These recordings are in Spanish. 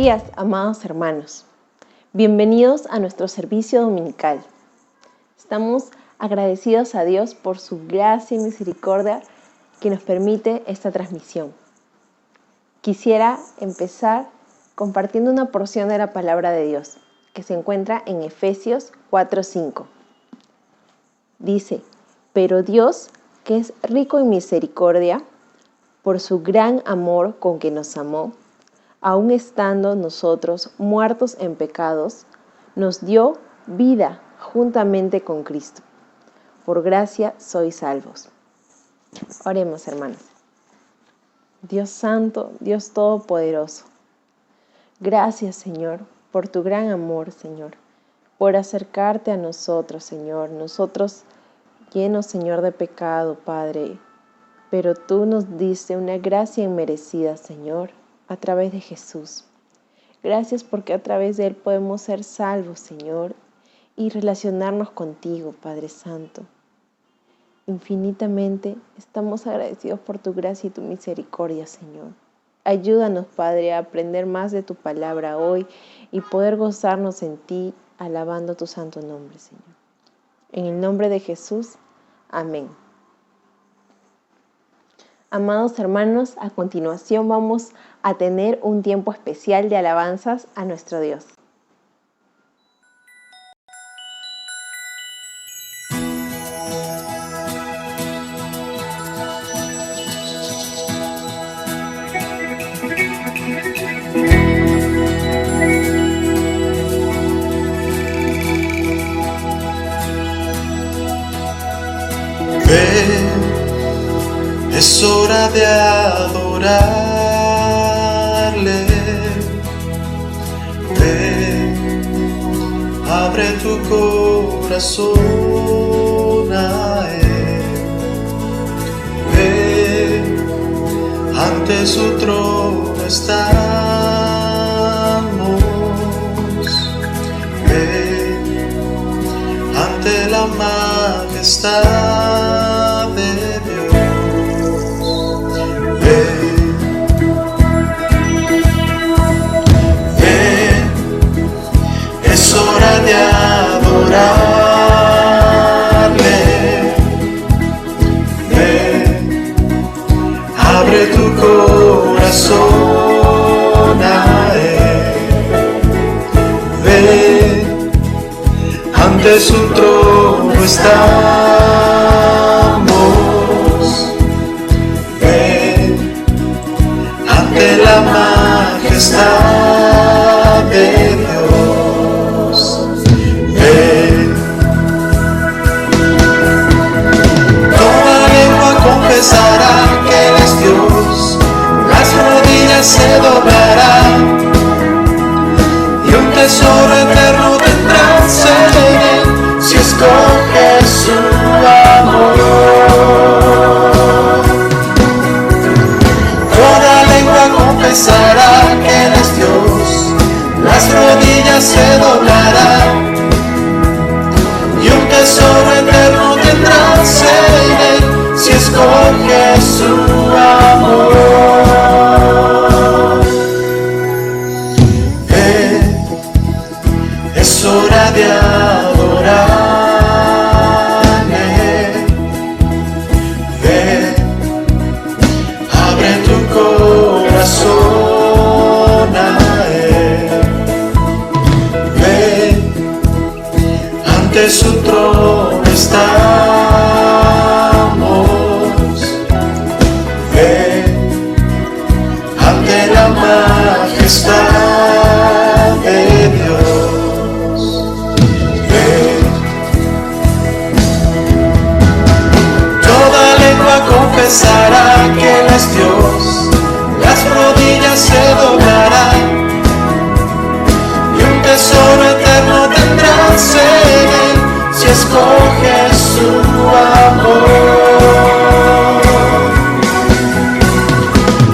días, amados hermanos. Bienvenidos a nuestro servicio dominical. Estamos agradecidos a Dios por su gracia y misericordia que nos permite esta transmisión. Quisiera empezar compartiendo una porción de la palabra de Dios que se encuentra en Efesios 4:5. Dice: pero Dios, que es rico en misericordia, por su gran amor con que nos amó, aun estando nosotros muertos en pecados, nos dio vida juntamente con Cristo. Por gracia sois salvos. Oremos, hermanos. Dios Santo, Dios Todopoderoso, gracias, Señor, por tu gran amor, Señor, por acercarte a nosotros, Señor. Nosotros llenos, Señor, de pecado, Padre, pero tú nos diste una gracia inmerecida, Señor, a través de Jesús. Gracias porque a través de Él podemos ser salvos, Señor, y relacionarnos contigo, Padre Santo. Infinitamente estamos agradecidos por tu gracia y tu misericordia, Señor. Ayúdanos, Padre, a aprender más de tu palabra hoy y poder gozarnos en ti, alabando tu santo nombre, Señor. En el nombre de Jesús, amén. Amados hermanos, a continuación vamos a tener un tiempo especial de alabanzas a nuestro Dios. Ven, es hora de adorarle. Ven, abre tu corazón a Él. Ven, ante su trono estamos. Ven, ante la majestad de Dios. Ven, es hora de adorarle. Ven, abre tu corazón a Él. Ven, ante su trono estamos. Ven, ante la majestad de Dios. Ven, toda lengua confesará que Él es Dios, las rodillas se doblarán y un tesoro eterno tendrás en Él si escoges su amor. Toda lengua confesará que Él es Dios, las rodillas se doblarán y un tesoro eterno tendrás en Él si escoges su amor. Ven, es hora de adorarle. Ven, abre tu corazón a Él. Ven, ante su trono estamos. Ven, ante la majestad de Dios. Ven, toda lengua confesará que Él es Dios, las rodillas se doblarán y un tesoro eterno tendrás en Él si escoges su amor.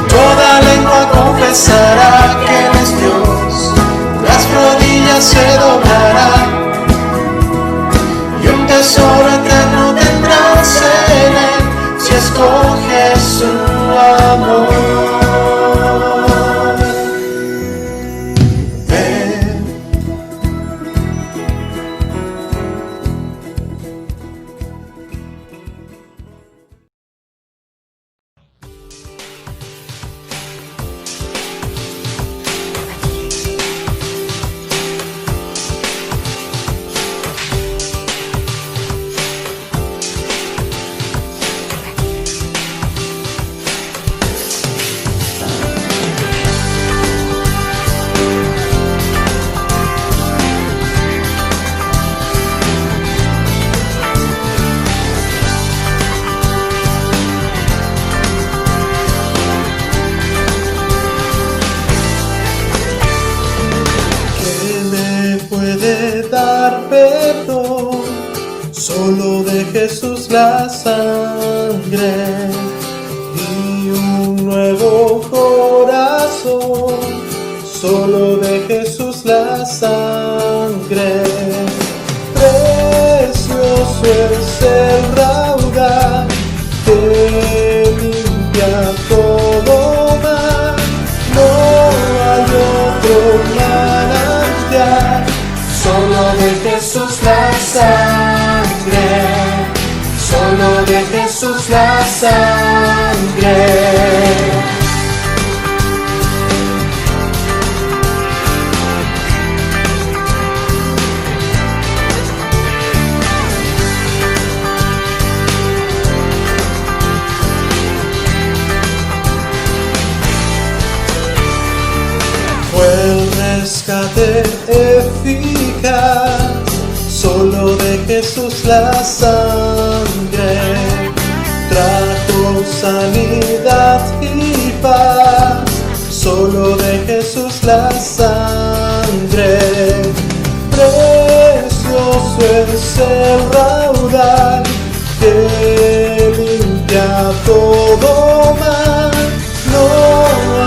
Toda lengua confesará que Él es Dios, las rodillas se doblarán y un tesoro eterno tendrás en Él si escoges su amor. puede dar perdón? Solo de Jesús la sangre y un nuevo corazón. Solo de Jesús la sangre. Precioso es el raudal que limpia todo mal. No hay otro manantial. Solo de Jesús la sangre. Solo de Jesús la sangre. El rescate eficaz, solo de Jesús la sangre, trajo sanidad y paz, solo de Jesús la sangre. Precioso es el raudal que limpia todo mal. No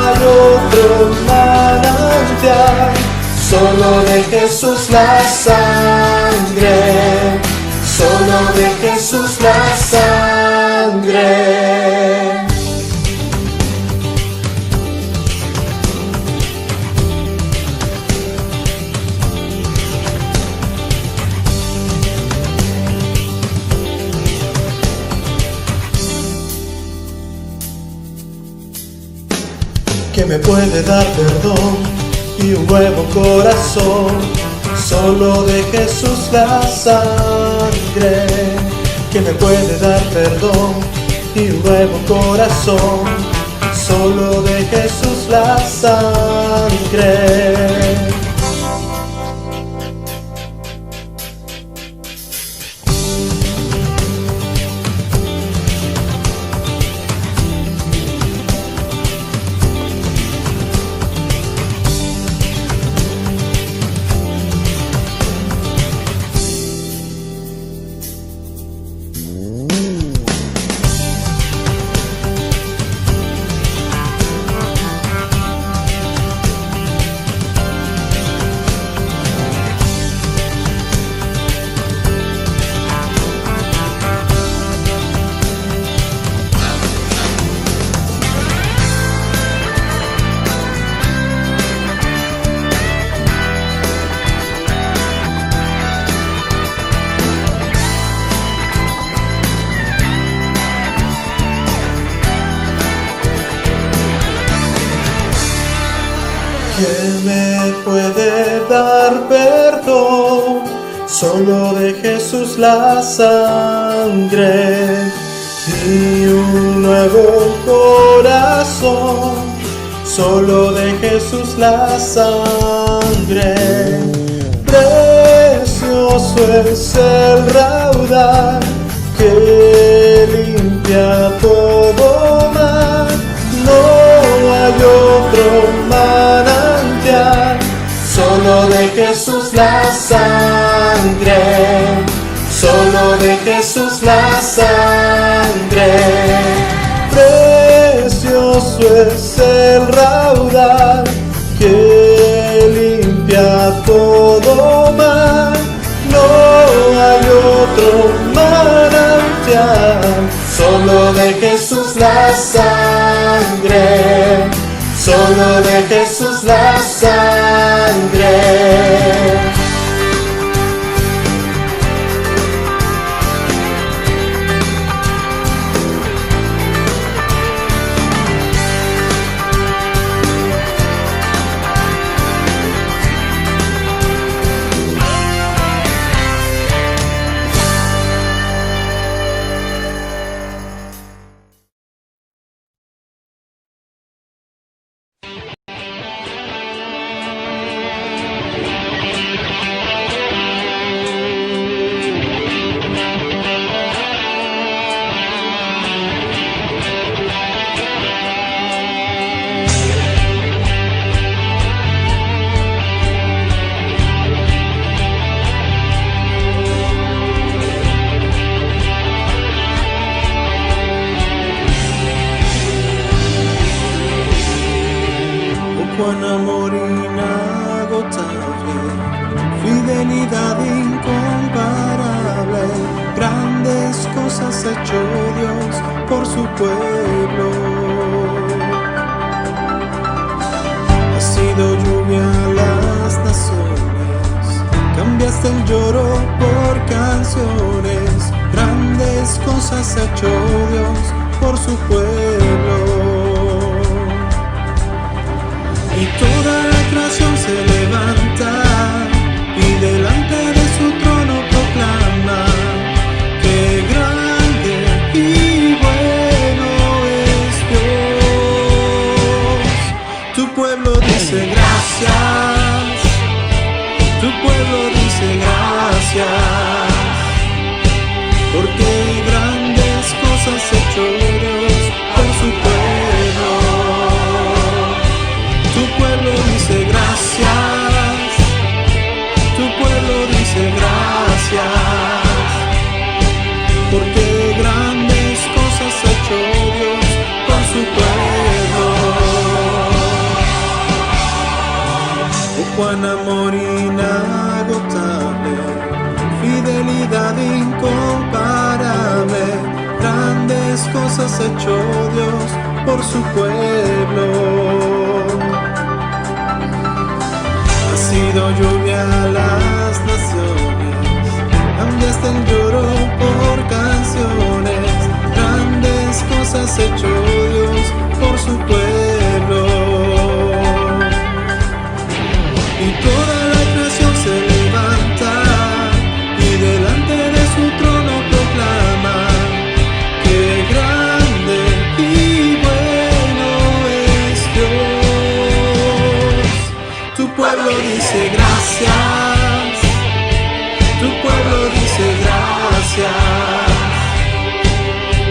hay otro manantial, solo de Jesús la sangre, solo de Jesús la sangre. Que me puede dar perdón y un nuevo corazón, solo de Jesús la sangre. Que me puede dar perdón y un nuevo corazón, solo de Jesús la sangre. ¿Quién me puede dar perdón? Solo de Jesús la sangre y un nuevo corazón, solo de Jesús la sangre. Precioso es el raudal que limpia todo mal. No hay otro manantial, solo de Jesús la sangre, solo de Jesús la sangre. Precioso es el raudal que limpia todo mal. No hay otro manantial, solo de Jesús la sangre, solo de Jesús la sangre. hecho Dios por su pueblo. Has sido lluvia a las naciones, cambiaste el lloro por canciones. Grandes cosas ha hecho Dios por su pueblo. Y toda la creación se levanta y delante de su trono proclama que grande y bueno es Dios. Tu pueblo dice gracias, tu pueblo dice gracias, porque grandes cosas ha hecho Dios por su pueblo. Tu pueblo dice gracias, tu pueblo dice gracias, porque grandes cosas ha hecho Dios por su pueblo. Oh, cuán amor inagotable, fidelidad incomparable, grandes cosas ha hecho Dios por su pueblo. Ha sido lluvia a las naciones, cambiaste el lloro por canciones. Grandes cosas ha hecho Dios por su pueblo. Y toda la creación se levanta y delante de su trono proclama que grande y bueno es Dios. Tu pueblo dice gracias, tu pueblo dice gracias,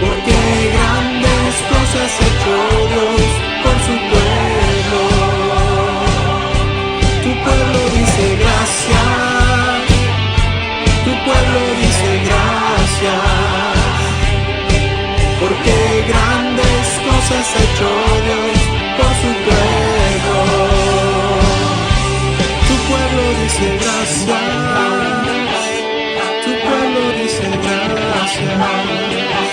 porque grandes cosas ha hecho Dios por su pueblo. Tu pueblo dice gracias, tu pueblo dice gracias, porque grandes cosas ha hecho Dios por su pueblo. Tu pueblo dice gracias, tu pueblo dice gracias,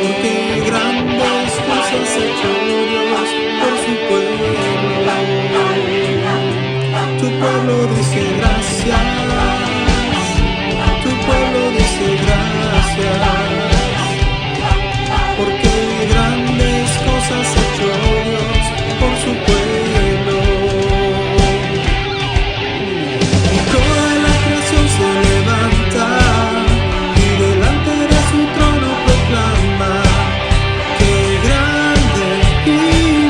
porque grandes cosas ha hecho Dios por su pueblo. Tu pueblo dice gracias, tu pueblo dice gracias, porque grandes cosas ha hecho Dios por su pueblo. Y toda la creación se levanta y delante de su trono proclama que grande y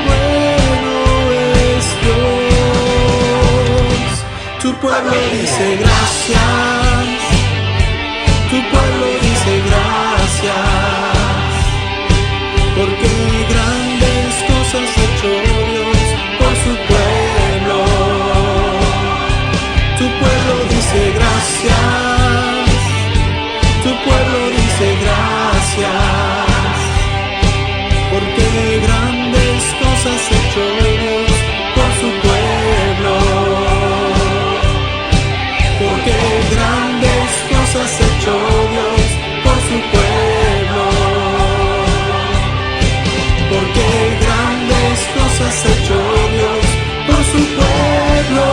bueno es Dios. Tu pueblo dice gracias, tu pueblo dice gracias, porque grandes cosas ha hecho Dios por su pueblo. Tu pueblo dice gracias, tu pueblo dice gracias, porque grandes cosas ha hecho Dios por su pueblo. Porque grandes cosas ha hecho Dios por su pueblo. Porque grandes cosas ha hecho Dios por su pueblo.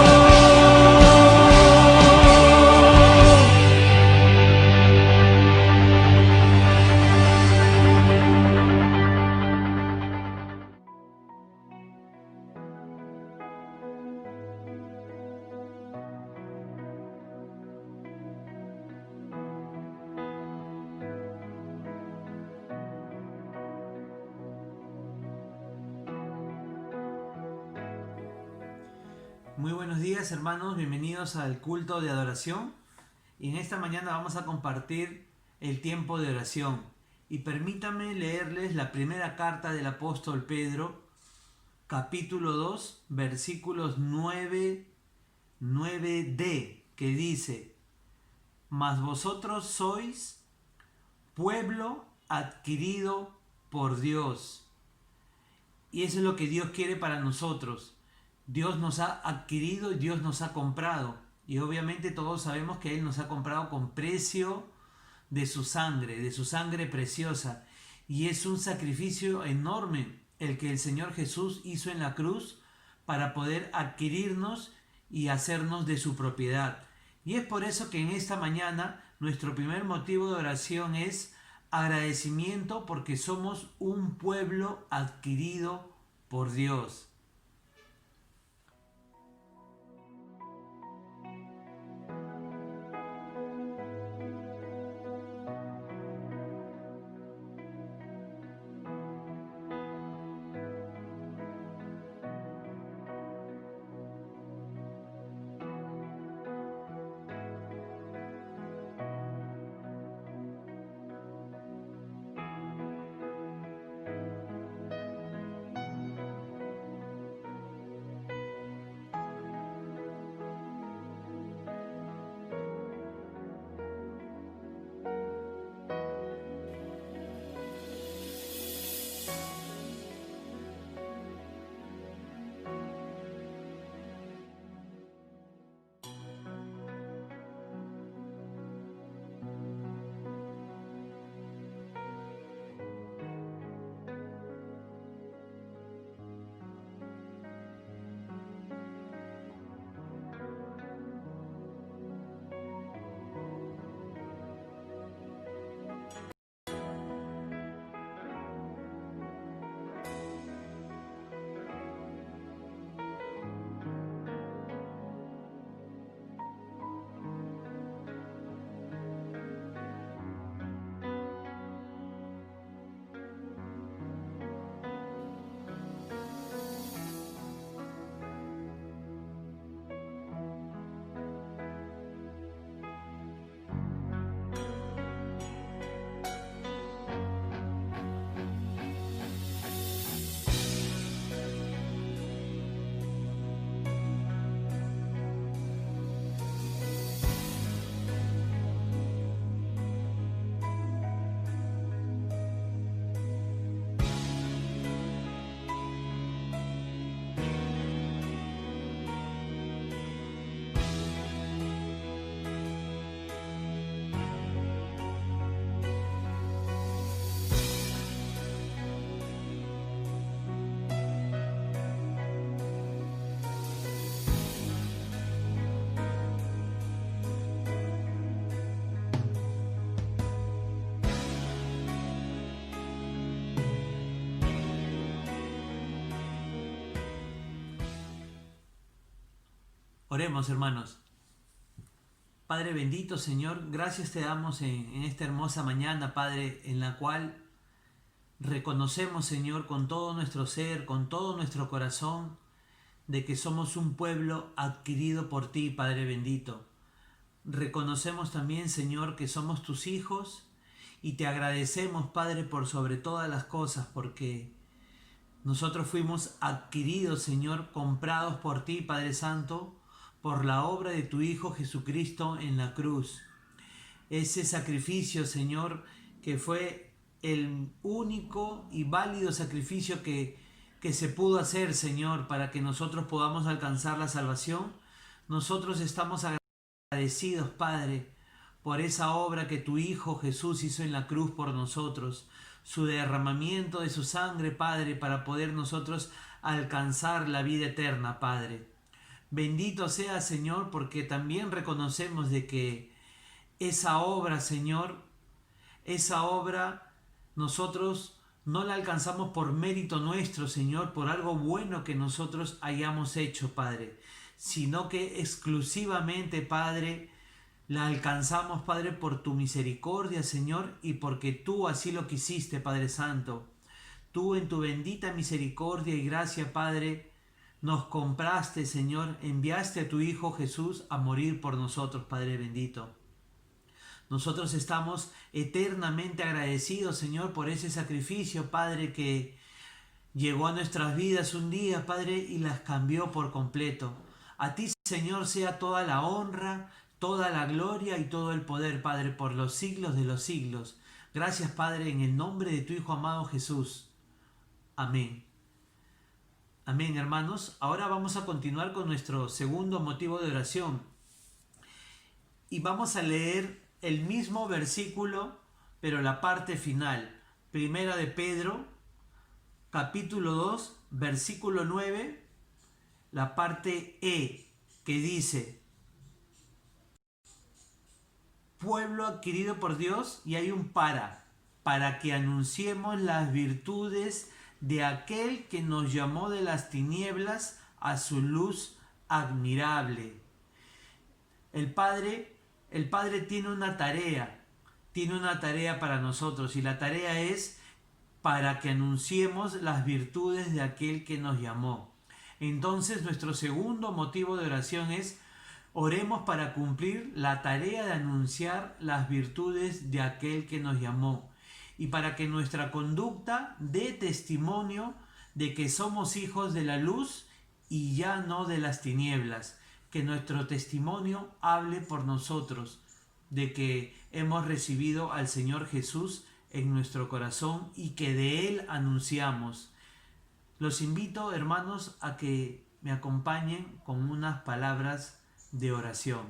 Muy buenos días, hermanos, bienvenidos al culto de adoración. Y en esta mañana vamos a compartir el tiempo de oración. Y permítanme leerles la primera carta del apóstol Pedro, capítulo 2, versículos 9d, que dice: Mas vosotros sois pueblo adquirido por Dios. Y eso es lo que Dios quiere para nosotros. Dios nos ha adquirido y Dios nos ha comprado. Y obviamente todos sabemos que Él nos ha comprado con precio de su sangre preciosa. Y es un sacrificio enorme el que el Señor Jesús hizo en la cruz para poder adquirirnos y hacernos de su propiedad. Y es por eso que en esta mañana nuestro primer motivo de oración es agradecimiento, porque somos un pueblo adquirido por Dios. Oremos, hermanos. Padre bendito, Señor, gracias te damos en esta hermosa mañana, Padre, en la cual reconocemos, Señor, con todo nuestro ser, con todo nuestro corazón, de que somos un pueblo adquirido por ti, Padre bendito. Reconocemos también, Señor, que somos tus hijos y te agradecemos, Padre, por sobre todas las cosas, porque nosotros fuimos adquiridos, Señor, comprados por ti, Padre Santo, por la obra de tu Hijo Jesucristo en la cruz. Ese sacrificio, Señor, que fue el único y válido sacrificio que se pudo hacer, Señor, para que nosotros podamos alcanzar la salvación. Nosotros estamos agradecidos, Padre, por esa obra que tu Hijo Jesús hizo en la cruz por nosotros, su derramamiento de su sangre, Padre, para poder nosotros alcanzar la vida eterna, Padre. Bendito sea, Señor, porque también reconocemos de que esa obra, Señor, esa obra nosotros no la alcanzamos por mérito nuestro, Señor, por algo bueno que nosotros hayamos hecho, Padre, sino que exclusivamente, Padre, la alcanzamos, Padre, por tu misericordia, Señor, y porque tú así lo quisiste, Padre Santo. Tú en tu bendita misericordia y gracia, Padre, nos compraste, Señor, enviaste a tu Hijo Jesús a morir por nosotros, Padre bendito. Nosotros estamos eternamente agradecidos, Señor, por ese sacrificio, Padre, que llegó a nuestras vidas un día, Padre, y las cambió por completo. A ti, Señor, sea toda la honra, toda la gloria y todo el poder, Padre, por los siglos de los siglos. Gracias, Padre, en el nombre de tu Hijo amado Jesús. Amén. Amén, hermanos. Ahora vamos a continuar con nuestro segundo motivo de oración. Y vamos a leer el mismo versículo, pero la parte final. Primera de Pedro, capítulo 2, versículo 9, la parte E, que dice: pueblo adquirido por Dios, y hay un para que anunciemos las virtudes de aquel que nos llamó de las tinieblas a su luz admirable. El Padre tiene una tarea para nosotros, y la tarea es para que anunciemos las virtudes de aquel que nos llamó. Entonces, nuestro segundo motivo de oración es: oremos para cumplir la tarea de anunciar las virtudes de aquel que nos llamó, y para que nuestra conducta dé testimonio de que somos hijos de la luz y ya no de las tinieblas. Que nuestro testimonio hable por nosotros, de que hemos recibido al Señor Jesús en nuestro corazón y que de Él anunciamos. Los invito, hermanos, a que me acompañen con unas palabras de oración.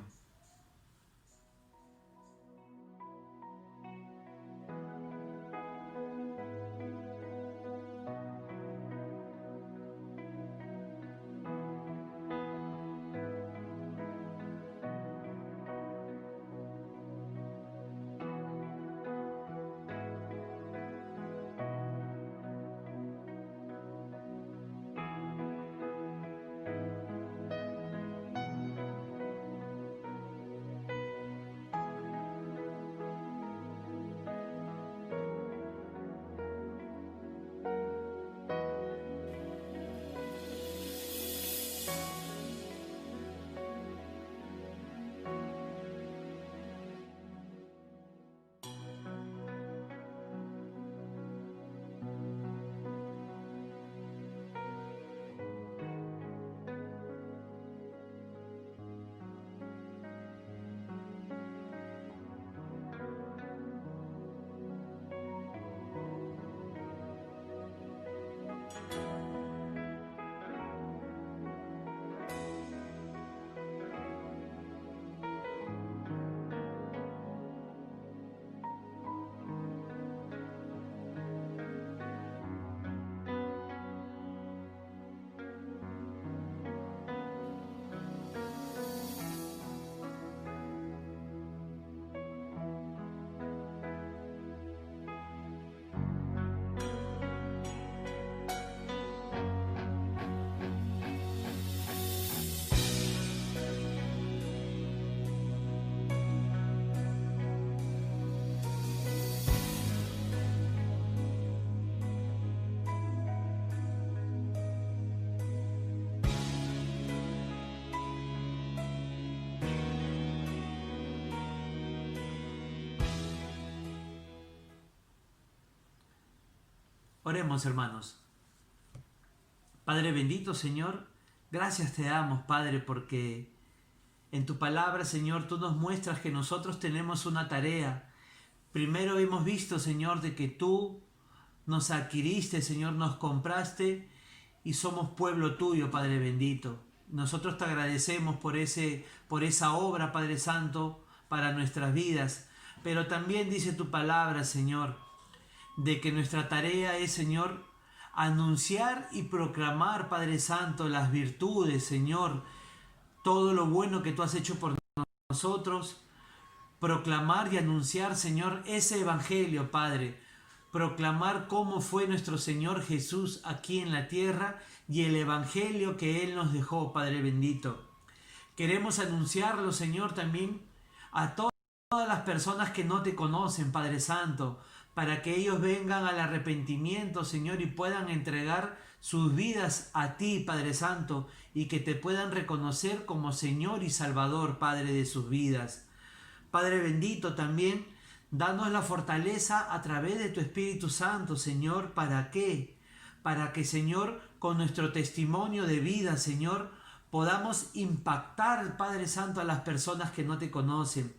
Oremos, hermanos. Padre bendito, Señor, gracias te damos, Padre, porque en tu palabra, Señor, tú nos muestras que nosotros tenemos una tarea. Primero hemos visto, Señor, de que tú nos adquiriste, Señor, nos compraste y somos pueblo tuyo, Padre bendito. Nosotros te agradecemos por esa obra, Padre Santo, para nuestras vidas. Pero también dice tu palabra, Señor, de que nuestra tarea es, Señor, anunciar y proclamar, Padre Santo, las virtudes, Señor, todo lo bueno que tú has hecho por nosotros, proclamar y anunciar, Señor, ese evangelio, Padre, proclamar cómo fue nuestro Señor Jesús aquí en la tierra y el evangelio que Él nos dejó, Padre bendito. Queremos anunciarlo, Señor, también a todas las personas que no te conocen, Padre Santo, para que ellos vengan al arrepentimiento, Señor, y puedan entregar sus vidas a ti, Padre Santo, y que te puedan reconocer como Señor y Salvador, Padre, de sus vidas. Padre bendito, también danos la fortaleza a través de tu Espíritu Santo, Señor. ¿Para qué? Para que, Señor, con nuestro testimonio de vida, Señor, podamos impactar, Padre Santo, a las personas que no te conocen.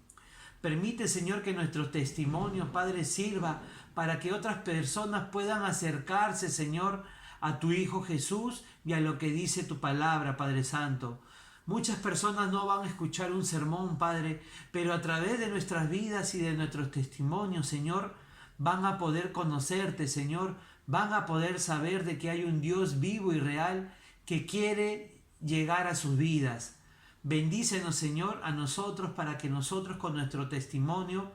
Permite, Señor, que nuestro testimonio, Padre, sirva para que otras personas puedan acercarse, Señor, a tu Hijo Jesús y a lo que dice tu palabra, Padre Santo. Muchas personas no van a escuchar un sermón, Padre, pero a través de nuestras vidas y de nuestros testimonios, Señor, van a poder conocerte, Señor, van a poder saber de que hay un Dios vivo y real que quiere llegar a sus vidas. Bendícenos, Señor, a nosotros para que nosotros con nuestro testimonio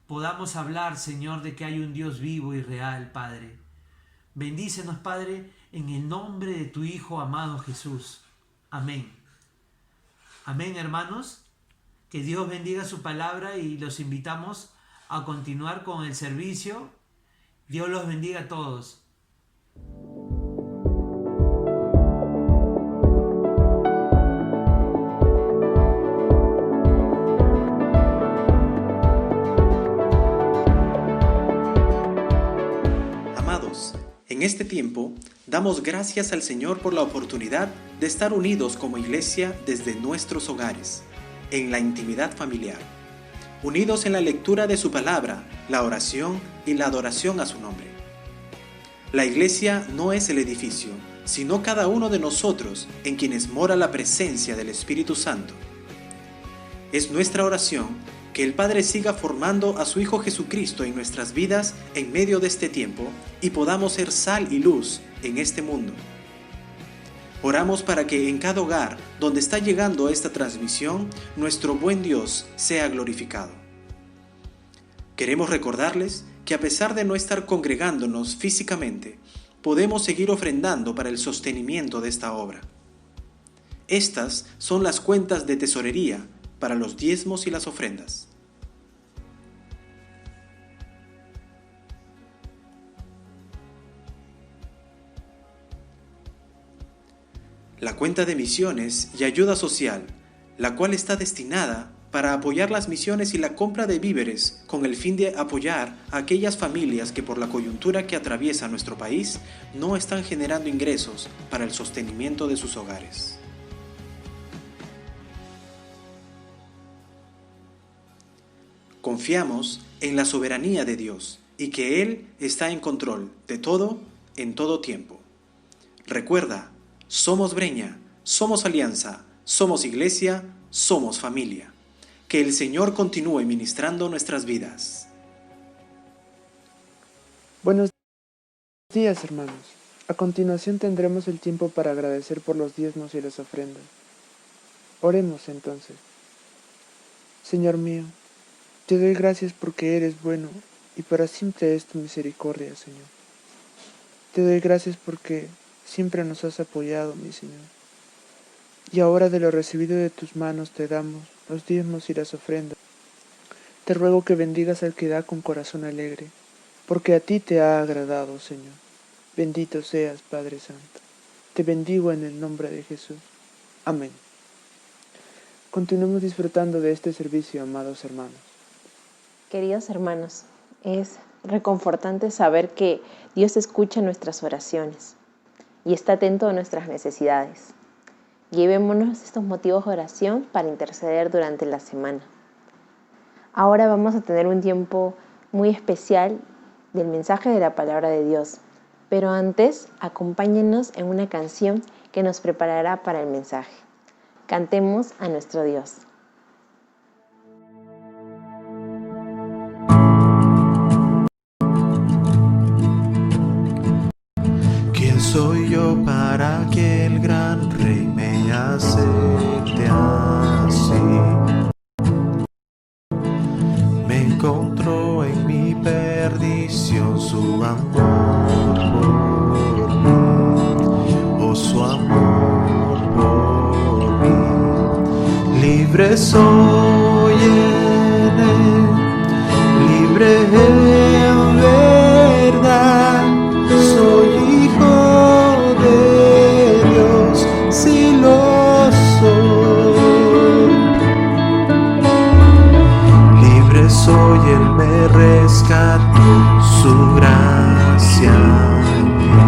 podamos hablar, Señor, de que hay un Dios vivo y real, Padre. Bendícenos, Padre, en el nombre de tu Hijo amado Jesús. Amén. Amén, hermanos. Que Dios bendiga su palabra y los invitamos a continuar con el servicio. Dios los bendiga a todos. Amados, en este tiempo damos gracias al Señor por la oportunidad de estar unidos como iglesia desde nuestros hogares, en la intimidad familiar, unidos en la lectura de su palabra, la oración y la adoración a su nombre. La iglesia no es el edificio, sino cada uno de nosotros en quienes mora la presencia del Espíritu Santo. Es nuestra oración que el Padre siga formando a su Hijo Jesucristo en nuestras vidas en medio de este tiempo y podamos ser sal y luz en este mundo. Oramos para que en cada hogar donde está llegando esta transmisión, nuestro buen Dios sea glorificado. Queremos recordarles que a pesar de no estar congregándonos físicamente, podemos seguir ofrendando para el sostenimiento de esta obra. Estas son las cuentas de tesorería para los diezmos y las ofrendas. La cuenta de misiones y ayuda social, la cual está destinada para apoyar las misiones y la compra de víveres con el fin de apoyar a aquellas familias que por la coyuntura que atraviesa nuestro país no están generando ingresos para el sostenimiento de sus hogares. Confiamos en la soberanía de Dios y que Él está en control de todo en todo tiempo. Recuerda, somos Breña, somos Alianza, somos Iglesia, somos familia. Que el Señor continúe ministrando nuestras vidas. Buenos días, hermanos. A continuación tendremos el tiempo para agradecer por los diezmos y las ofrendas. Oremos entonces. Señor mío, te doy gracias porque eres bueno y para siempre es tu misericordia, Señor. Te doy gracias porque siempre nos has apoyado, mi Señor. Y ahora de lo recibido de tus manos te damos los diezmos y las ofrendas. Te ruego que bendigas al que da con corazón alegre, porque a ti te ha agradado, Señor. Bendito seas, Padre Santo. Te bendigo en el nombre de Jesús. Amén. Continuemos disfrutando de este servicio, amados hermanos. Queridos hermanos, es reconfortante saber que Dios escucha nuestras oraciones y está atento a nuestras necesidades. Llevémonos estos motivos de oración para interceder durante la semana. Ahora vamos a tener un tiempo muy especial del mensaje de la palabra de Dios, pero antes acompáñennos en una canción que nos preparará para el mensaje. Cantemos a nuestro Dios. ¿Quién soy yo para que el gran Rey me acepte así? Me encontró en mi perdición su amor por mí, oh su amor por mí. Libre soy en él, libre en verdad, soy hijo de Dios, si lo soy. Libre soy, Él me rescató, su gracia en mí.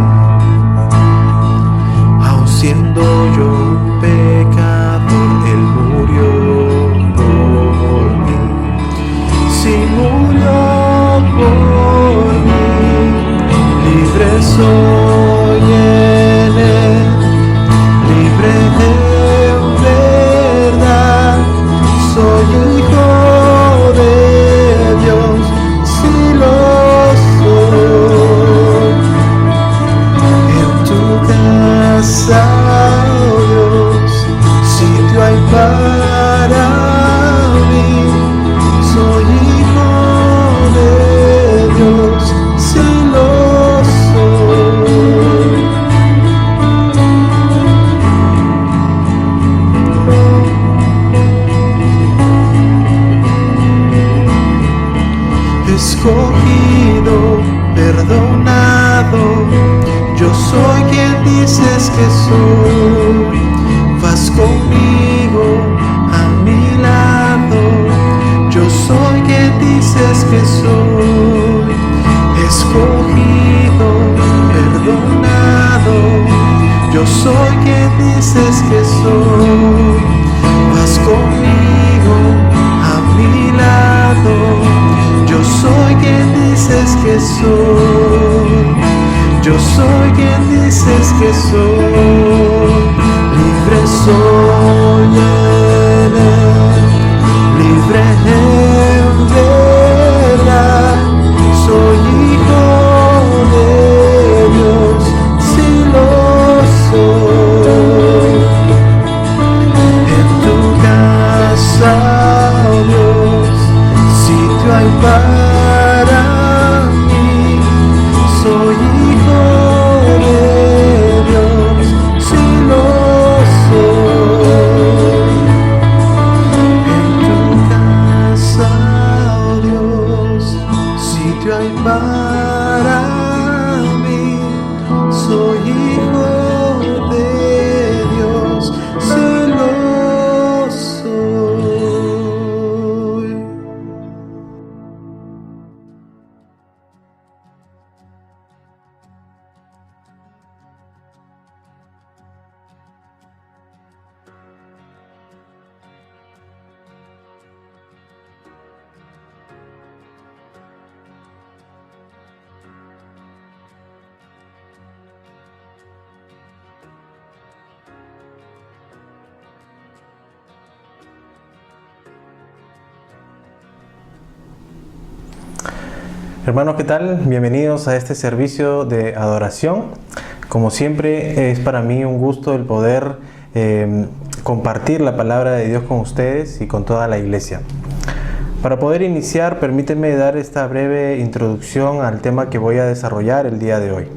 Aun siendo yo un pecador, Él murió por mí. Si murió por mí, libre soy en él, libre en escogido, perdonado. Yo soy quien dices que soy. Vas conmigo a mi lado. Yo soy quien dices que soy. Escogido, perdonado. Yo soy quien dices que soy. Vas conmigo a mi lado. Yo soy quien dices que soy. Yo soy quien dices que soy. Libre soy en él, libre en verdad. Soy hijo de Dios, si lo soy. En tu casa, oh Dios, sitio hay para mí. Soy hijo de Dios, si lo soy. En tu casa, oh Dios, sitio hay para mí. Soy hijo de Dios, si lo soy. Hermanos, ¿qué tal? Bienvenidos a este servicio de adoración. Como siempre, es para mí un gusto el poder compartir la palabra de Dios con ustedes y con toda la iglesia. Para poder iniciar, permítanme dar esta breve introducción al tema que voy a desarrollar el día de hoy.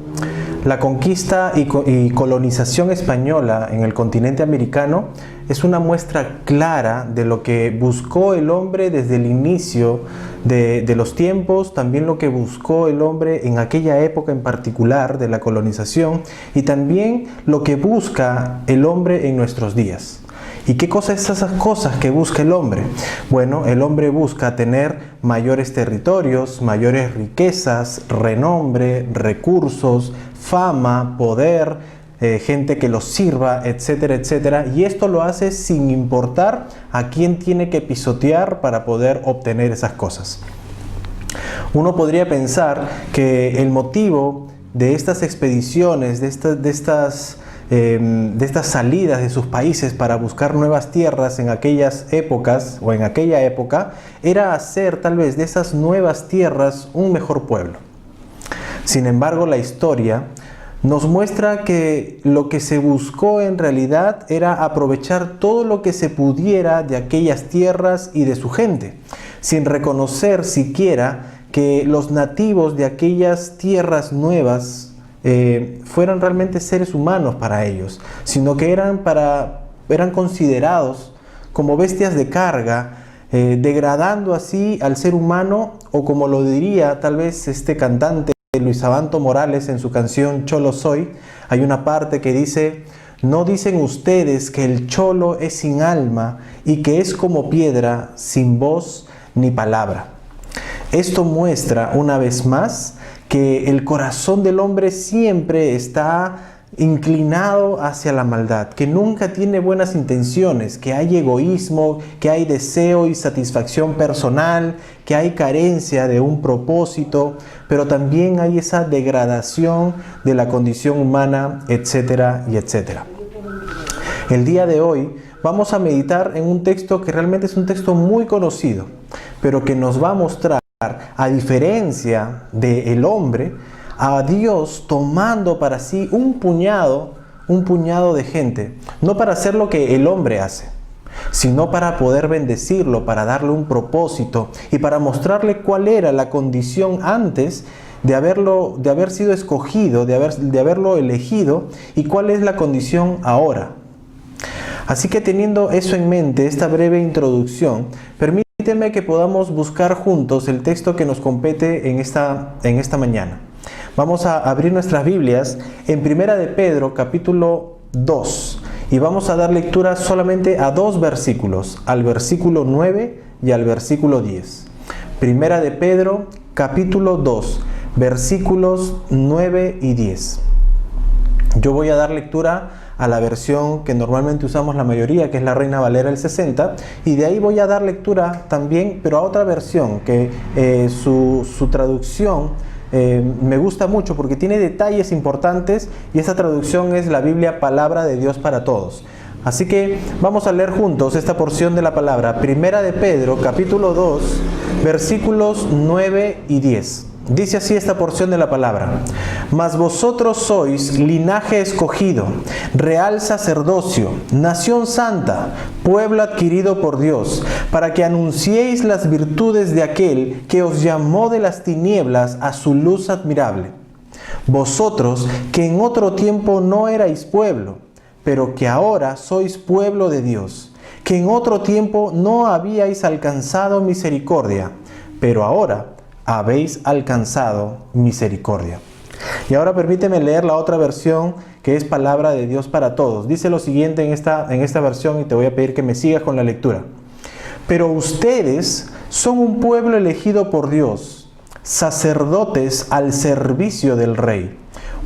La conquista y colonización española en el continente americano es una muestra clara de lo que buscó el hombre desde el inicio de los tiempos, también lo que buscó el hombre en aquella época en particular de la colonización y también lo que busca el hombre en nuestros días. ¿Y qué cosas son esas cosas que busca el hombre? Bueno, el hombre busca tener mayores territorios, mayores riquezas, renombre, recursos, fama, poder, gente que los sirva, etcétera, etcétera. Y esto lo hace sin importar a quién tiene que pisotear para poder obtener esas cosas. Uno podría pensar que el motivo de estas expediciones, de estas salidas de sus países para buscar nuevas tierras en aquellas épocas o en aquella época, era hacer tal vez de esas nuevas tierras un mejor pueblo. Sin embargo, la historia nos muestra que lo que se buscó en realidad era aprovechar todo lo que se pudiera de aquellas tierras y de su gente, sin reconocer siquiera que los nativos de aquellas tierras nuevas fueran realmente seres humanos para ellos, sino que eran considerados como bestias de carga, degradando así al ser humano, o como lo diría tal vez este cantante Luis Abanto Morales en su canción Cholo Soy. Hay una parte que dice: no dicen ustedes que el cholo es sin alma y que es como piedra sin voz ni palabra. Esto muestra una vez más que el corazón del hombre siempre está inclinado hacia la maldad, que nunca tiene buenas intenciones, que hay egoísmo, que hay deseo y satisfacción personal, que hay carencia de un propósito, pero también hay esa degradación de la condición humana, etcétera y etcétera. El día de hoy vamos a meditar en un texto que realmente es un texto muy conocido, pero que nos va a mostrar, a diferencia del hombre, a Dios tomando para sí un puñado de gente, no para hacer lo que el hombre hace, sino para poder bendecirlo, para darle un propósito y para mostrarle cuál era la condición antes de haber sido escogido, de haberlo elegido, y cuál es la condición ahora. Así que, teniendo eso en mente, esta breve introducción, permítanme Permíteme que podamos buscar juntos el texto que nos compete en esta mañana. Vamos a abrir nuestras Biblias en Primera de Pedro, capítulo 2, y vamos a dar lectura solamente a dos versículos, al versículo 9 y al versículo 10. Primera de Pedro, capítulo 2, versículos 9 y 10. Yo voy a dar lectura a la versión que normalmente usamos la mayoría, que es la Reina Valera del 60, y de ahí voy a dar lectura también, pero a otra versión, que su traducción me gusta mucho porque tiene detalles importantes, y esta traducción es la Biblia Palabra de Dios para Todos. Así que vamos a leer juntos esta porción de la palabra, Primera de Pedro, capítulo 2, versículos 9 y 10. Dice así esta porción de la palabra: Mas vosotros sois linaje escogido, real sacerdocio, nación santa, pueblo adquirido por Dios, para que anunciéis las virtudes de aquel que os llamó de las tinieblas a su luz admirable. Vosotros que en otro tiempo no erais pueblo, pero que ahora sois pueblo de Dios, que en otro tiempo no habíais alcanzado misericordia, pero ahora habéis alcanzado misericordia. Y ahora permíteme leer la otra versión, que es Palabra de Dios para Todos. Dice lo siguiente en esta versión, y te voy a pedir que me sigas con la lectura. Pero ustedes son un pueblo elegido por Dios, sacerdotes al servicio del Rey,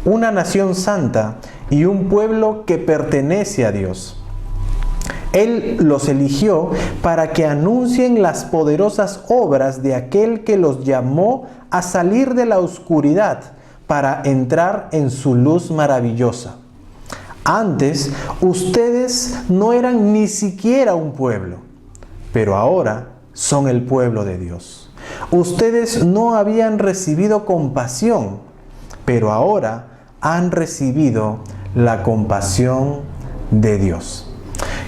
una nación santa y un pueblo que pertenece a Dios. Él los eligió para que anuncien las poderosas obras de aquel que los llamó a salir de la oscuridad para entrar en su luz maravillosa. Antes, ustedes no eran ni siquiera un pueblo, pero ahora son el pueblo de Dios. Ustedes no habían recibido compasión, pero ahora han recibido la compasión de Dios.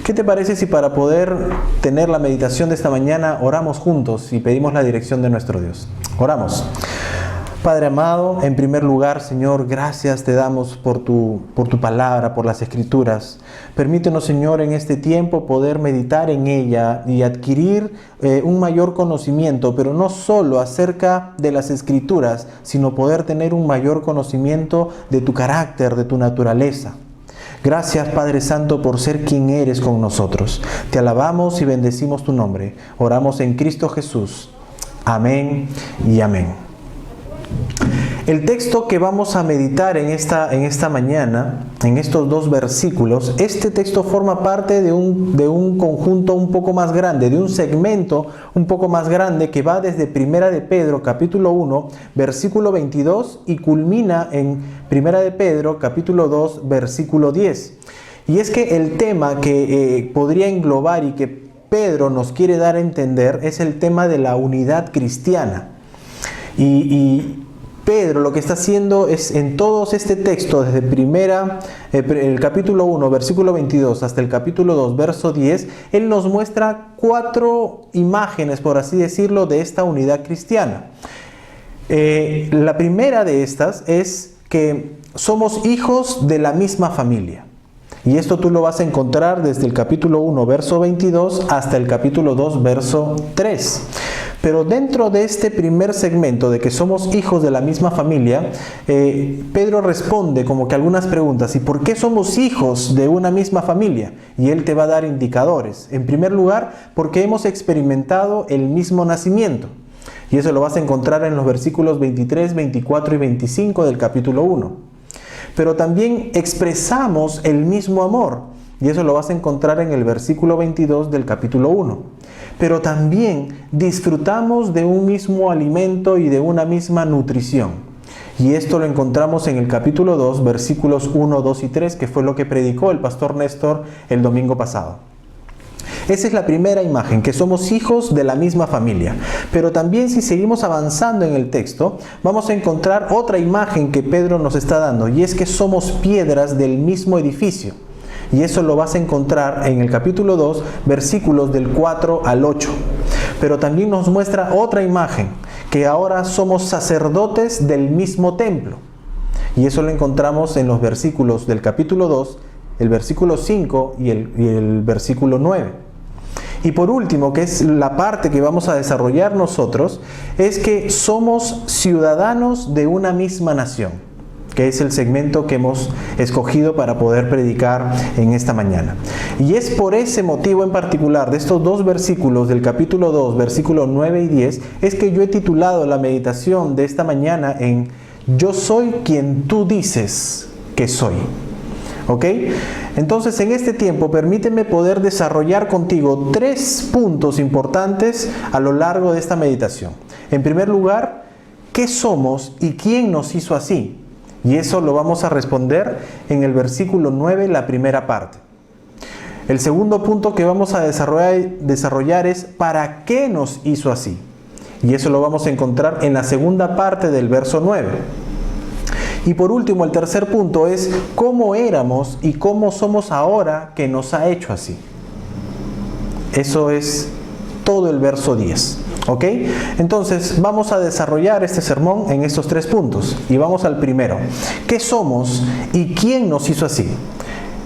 ¿Qué te parece si para poder tener la meditación de esta mañana oramos juntos y pedimos la dirección de nuestro Dios? Oramos. Padre amado, en primer lugar, Señor, gracias te damos por tu palabra, por las Escrituras. Permítenos, Señor, en este tiempo poder meditar en ella y adquirir un mayor conocimiento, pero no solo acerca de las Escrituras, sino poder tener un mayor conocimiento de tu carácter, de tu naturaleza. Gracias, Padre Santo, por ser quien eres con nosotros. Te alabamos y bendecimos tu nombre. Oramos en Cristo Jesús. Amén y amén. El texto que vamos a meditar en esta mañana, en estos dos versículos, este texto forma parte de un conjunto un poco más grande, de un segmento un poco más grande que va desde Primera de Pedro, capítulo 1, versículo 22, y culmina en Primera de Pedro, capítulo 2, versículo 10. Y es que el tema que podría englobar y que Pedro nos quiere dar a entender es el tema de la unidad cristiana. Y Pedro lo que está haciendo es, en todos este texto, desde el capítulo 1, versículo 22, hasta el capítulo 2, verso 10, él nos muestra 4 imágenes, por así decirlo, de esta unidad cristiana. La primera de estas es que somos hijos de la misma familia. Y esto tú lo vas a encontrar desde el capítulo 1, verso 22, hasta el capítulo 2, verso 3. Pero dentro de este primer segmento de que somos hijos de la misma familia, Pedro responde como que algunas preguntas. ¿Y por qué somos hijos de una misma familia? Y él te va a dar indicadores. En primer lugar, porque hemos experimentado el mismo nacimiento. Y eso lo vas a encontrar en los versículos 23, 24 y 25 del capítulo 1. Pero también expresamos el mismo amor, y eso lo vas a encontrar en el versículo 22 del capítulo 1. Pero también disfrutamos de un mismo alimento y de una misma nutrición. Y esto lo encontramos en el capítulo 2, versículos 1, 2 y 3, que fue lo que predicó el pastor Néstor el domingo pasado. Esa es la primera imagen, que somos hijos de la misma familia. Pero también, si seguimos avanzando en el texto, vamos a encontrar otra imagen que Pedro nos está dando, y es que somos piedras del mismo edificio. Y eso lo vas a encontrar en el capítulo 2, versículos del 4 al 8. Pero también nos muestra otra imagen, que ahora somos sacerdotes del mismo templo. Y eso lo encontramos en los versículos del capítulo 2, el versículo 5 y el versículo 9. Y por último, que es la parte que vamos a desarrollar nosotros, es que somos ciudadanos de una misma nación, que es el segmento que hemos escogido para poder predicar en esta mañana. Y es por ese motivo en particular de estos dos versículos del capítulo 2, versículos 9 y 10, es que yo he titulado la meditación de esta mañana en Yo soy quien tú dices que soy. ¿Ok? Entonces, en este tiempo, permíteme poder desarrollar contigo 3 puntos importantes a lo largo de esta meditación. En primer lugar, ¿qué somos y quién nos hizo así? Y eso lo vamos a responder en el versículo 9, la primera parte. El segundo punto que vamos a desarrollar es ¿para qué nos hizo así? Y eso lo vamos a encontrar en la segunda parte del verso 9. Y por último, el tercer punto es cómo éramos y cómo somos ahora que nos ha hecho así. Eso es todo el verso 10. ¿Ok? Entonces vamos a desarrollar este sermón en estos 3 puntos. Y vamos al primero. ¿Qué somos y quién nos hizo así?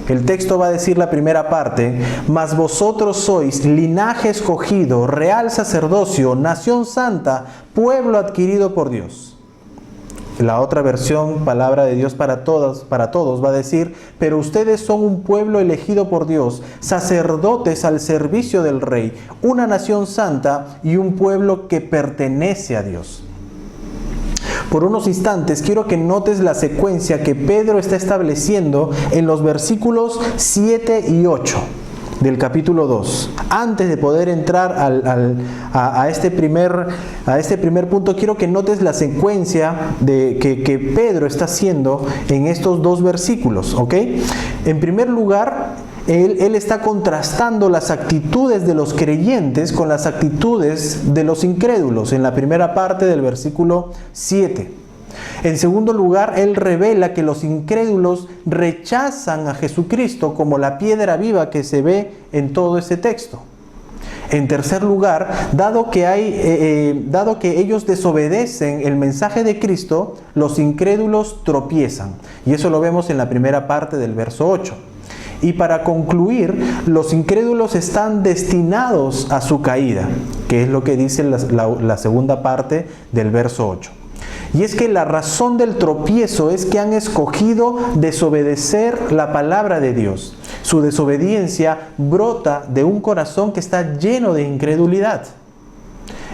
El texto va a decir la primera parte: mas vosotros sois linaje escogido, real sacerdocio, nación santa, pueblo adquirido por Dios. La otra versión, palabra de Dios para todos, va a decir: pero ustedes son un pueblo elegido por Dios, sacerdotes al servicio del Rey, una nación santa y un pueblo que pertenece a Dios. Por unos instantes quiero que notes la secuencia que Pedro está estableciendo en los versículos 7 y 8 del capítulo 2. Antes de poder entrar a este primer punto, quiero que notes la secuencia que Pedro está haciendo en estos 2 versículos. ¿Ok? En primer lugar, él está contrastando las actitudes de los creyentes con las actitudes de los incrédulos en la primera parte del versículo 7. En segundo lugar, él revela que los incrédulos rechazan a Jesucristo como la piedra viva que se ve en todo ese texto. En tercer lugar, dado que ellos desobedecen el mensaje de Cristo, los incrédulos tropiezan. Y eso lo vemos en la primera parte del verso 8. Y para concluir, los incrédulos están destinados a su caída, que es lo que dice la segunda parte del verso 8. Y es que la razón del tropiezo es que han escogido desobedecer la palabra de Dios. Su desobediencia brota de un corazón que está lleno de incredulidad.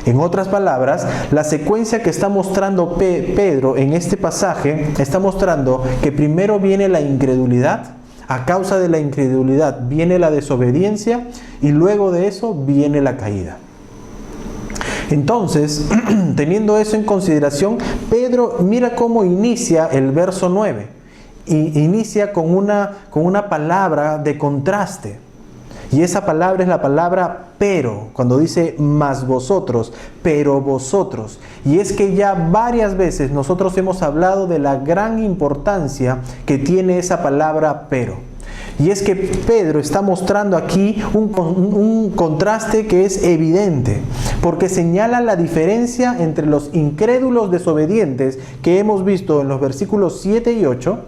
En otras palabras, la secuencia que está mostrando Pedro en este pasaje está mostrando que primero viene la incredulidad, a causa de la incredulidad viene la desobediencia y luego de eso viene la caída. Entonces, teniendo eso en consideración, Pedro mira cómo inicia el verso 9. Y inicia con una palabra de contraste. Y esa palabra es la palabra pero, cuando dice mas vosotros, pero vosotros. Y es que ya varias veces nosotros hemos hablado de la gran importancia que tiene esa palabra pero. Y es que Pedro está mostrando aquí un contraste que es evidente, porque señala la diferencia entre los incrédulos desobedientes que hemos visto en los versículos 7 y 8,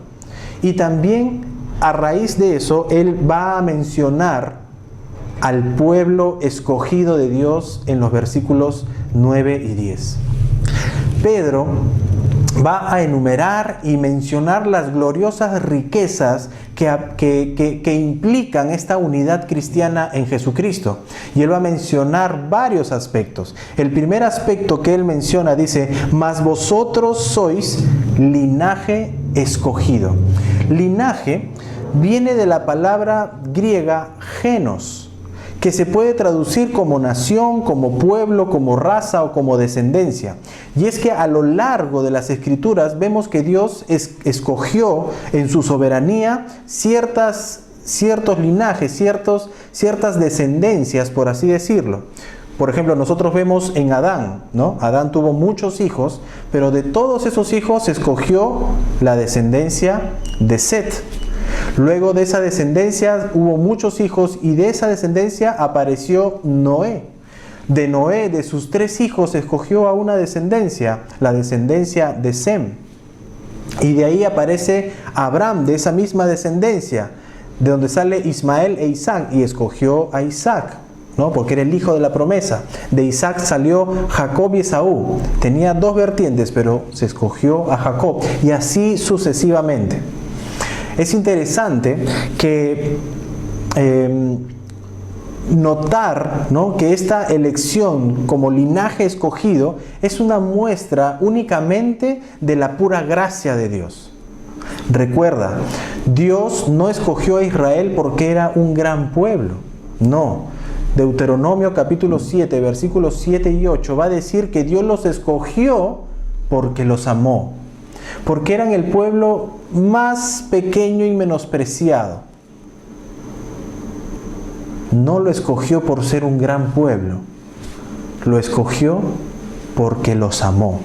y también a raíz de eso él va a mencionar al pueblo escogido de Dios en los versículos 9 y 10. Pedro va a enumerar y mencionar las gloriosas riquezas que implican esta unidad cristiana en Jesucristo. Y él va a mencionar varios aspectos. El primer aspecto que él menciona dice: mas vosotros sois linaje escogido. Linaje viene de la palabra griega genos, que se puede traducir como nación, como pueblo, como raza o como descendencia. Y es que a lo largo de las Escrituras vemos que Dios escogió en su soberanía ciertos linajes, ciertas descendencias, por así decirlo. Por ejemplo, nosotros vemos en Adán, ¿no? Adán tuvo muchos hijos, pero de todos esos hijos escogió la descendencia de Set. Luego de esa descendencia hubo muchos hijos y de esa descendencia apareció Noé. De Noé, de sus 3 hijos, escogió a una descendencia, la descendencia de Sem. Y de ahí aparece Abraham, de esa misma descendencia, de donde sale Ismael e Isaac, y escogió a Isaac. ¿no? Porque era el hijo de la promesa. De Isaac salió Jacob y Esaú. Tenía dos vertientes, pero se escogió a Jacob. Y así sucesivamente. Es interesante que notar, ¿no?, que esta elección como linaje escogido es una muestra únicamente de la pura gracia de Dios. Recuerda, Dios no escogió a Israel porque era un gran pueblo. No. Deuteronomio capítulo 7, versículos 7 y 8 va a decir que Dios los escogió porque los amó. Porque eran el pueblo más pequeño y menospreciado. No lo escogió por ser un gran pueblo, lo escogió porque los amó.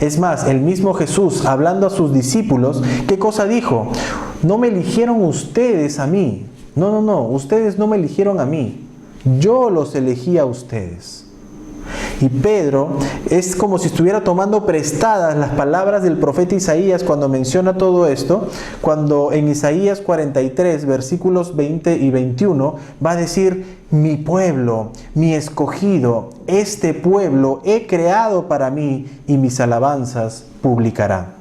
Es más, el mismo Jesús, hablando a sus discípulos, ¿qué cosa dijo? No me eligieron ustedes a mí. No, ustedes no me eligieron a mí. Yo los elegí a ustedes. Y Pedro es como si estuviera tomando prestadas las palabras del profeta Isaías cuando menciona todo esto, cuando en Isaías 43, versículos 20 y 21, va a decir: mi pueblo, mi escogido, este pueblo he creado para mí y mis alabanzas publicará.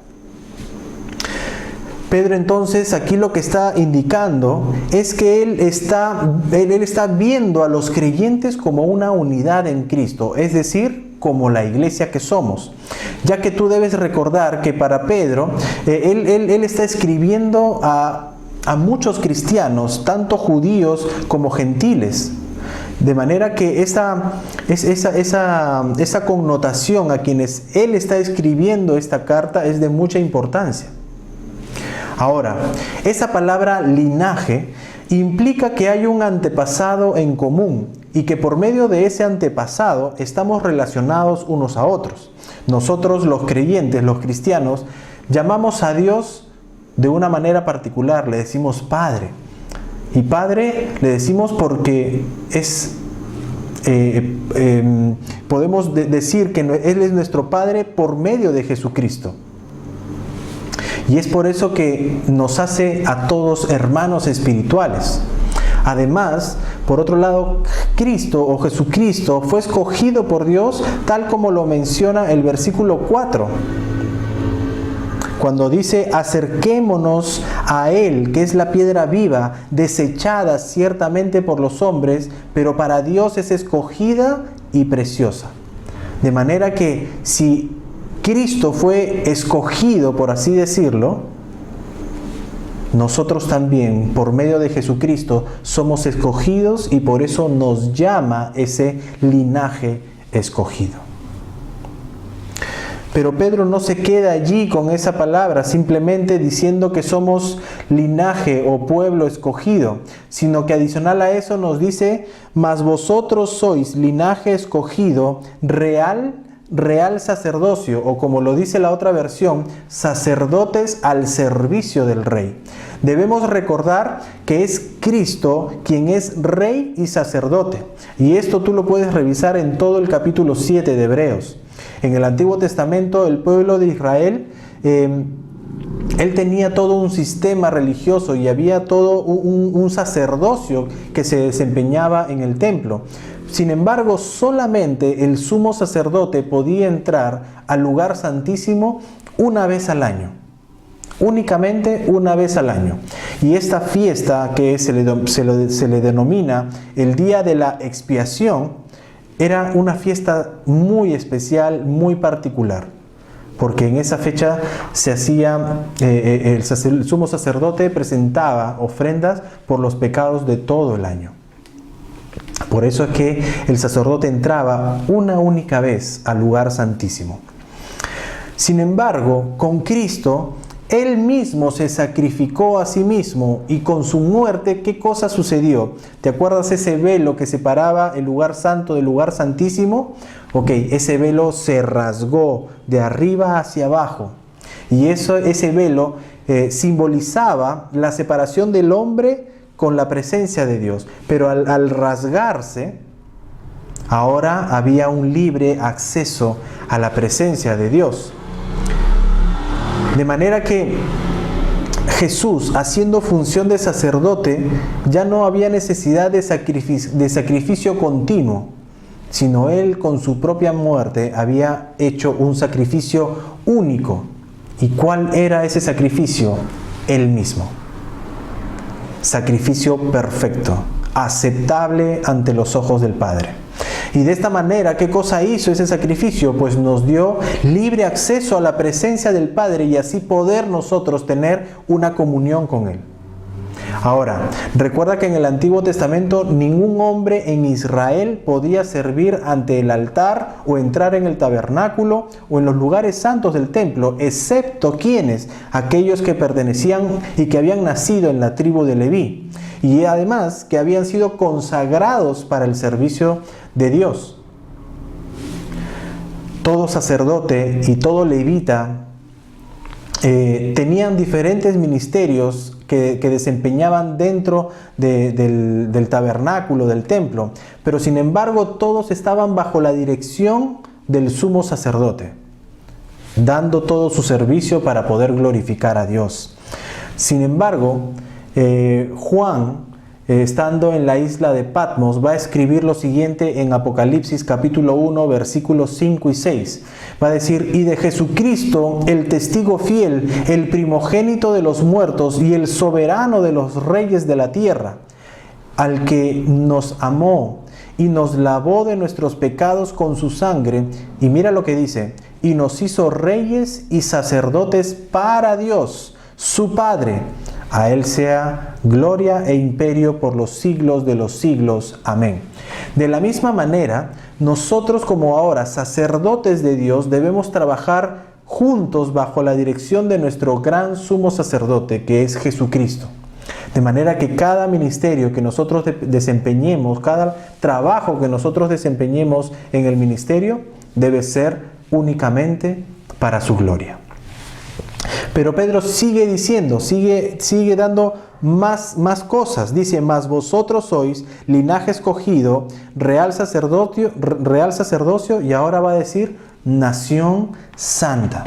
Pedro entonces aquí lo que está indicando es que él está viendo a los creyentes como una unidad en Cristo, es decir, como la iglesia que somos. Ya que tú debes recordar que para Pedro, él está escribiendo a muchos cristianos, tanto judíos como gentiles. De manera que esa connotación a quienes él está escribiendo esta carta es de mucha importancia. Ahora, esa palabra linaje implica que hay un antepasado en común y que por medio de ese antepasado estamos relacionados unos a otros. Nosotros, los creyentes, los cristianos, llamamos a Dios de una manera particular, le decimos Padre. Y Padre le decimos porque podemos decir que Él es nuestro Padre por medio de Jesucristo. Y es por eso que nos hace a todos hermanos espirituales. Además, por otro lado, Cristo o Jesucristo fue escogido por Dios tal como lo menciona el versículo 4. Cuando dice: acerquémonos a Él, que es la piedra viva, desechada ciertamente por los hombres, pero para Dios es escogida y preciosa. De manera que si Cristo fue escogido, por así decirlo, nosotros también, por medio de Jesucristo, somos escogidos y por eso nos llama ese linaje escogido. Pero Pedro no se queda allí con esa palabra, simplemente diciendo que somos linaje o pueblo escogido, sino que adicional a eso nos dice: mas vosotros sois linaje escogido, real sacerdocio, o como lo dice la otra versión, sacerdotes al servicio del Rey. Debemos recordar que es Cristo quien es Rey y sacerdote. Y esto tú lo puedes revisar en todo el capítulo 7 de Hebreos. En el Antiguo Testamento, el pueblo de Israel, él tenía todo un sistema religioso y había todo un sacerdocio que se desempeñaba en el templo. Sin embargo, solamente el sumo sacerdote podía entrar al lugar santísimo una vez al año. Únicamente una vez al año. Y esta fiesta que se le denomina el Día de la Expiación era una fiesta muy especial, muy particular. Porque en esa fecha se hacía, el sumo sacerdote presentaba ofrendas por los pecados de todo el año. Por eso es que el sacerdote entraba una única vez al lugar santísimo. Sin embargo, con Cristo, Él mismo se sacrificó a sí mismo y con su muerte, ¿qué cosa sucedió? ¿Te acuerdas ese velo que separaba el lugar santo del lugar santísimo? Ok, ese velo se rasgó de arriba hacia abajo. Y ese velo simbolizaba la separación del hombre con la presencia de Dios. Pero al rasgarse, ahora había un libre acceso a la presencia de Dios. De manera que Jesús, haciendo función de sacerdote, ya no había necesidad de sacrificio continuo, sino Él con su propia muerte había hecho un sacrificio único. ¿Y cuál era ese sacrificio? Él mismo. Sacrificio perfecto, aceptable ante los ojos del Padre. Y de esta manera, ¿qué cosa hizo ese sacrificio? Pues nos dio libre acceso a la presencia del Padre y así poder nosotros tener una comunión con Él. Ahora, recuerda que en el Antiguo Testamento ningún hombre en Israel podía servir ante el altar o entrar en el tabernáculo o en los lugares santos del templo, excepto quienes, aquellos que pertenecían y que habían nacido en la tribu de Leví, y además que habían sido consagrados para el servicio de Dios. Todo sacerdote y todo levita tenían diferentes ministerios que desempeñaban dentro del tabernáculo, del templo, pero sin embargo todos estaban bajo la dirección del sumo sacerdote, dando todo su servicio para poder glorificar a Dios. Sin embargo, Juan, estando en la isla de Patmos, va a escribir lo siguiente en Apocalipsis capítulo 1, versículos 5 y 6. Va a decir: y de Jesucristo, el testigo fiel, el primogénito de los muertos y el soberano de los reyes de la tierra, al que nos amó y nos lavó de nuestros pecados con su sangre. Y mira lo que dice: y nos hizo reyes y sacerdotes para Dios, su Padre. A Él sea gloria e imperio por los siglos de los siglos. Amén. De la misma manera, nosotros como ahora sacerdotes de Dios debemos trabajar juntos bajo la dirección de nuestro gran sumo sacerdote, que es Jesucristo. De manera que cada ministerio que nosotros desempeñemos, cada trabajo que nosotros desempeñemos en el ministerio, debe ser únicamente para su gloria. Pero Pedro sigue diciendo, sigue dando más cosas. Dice: mas vosotros sois linaje escogido, real sacerdocio, y ahora va a decir nación santa.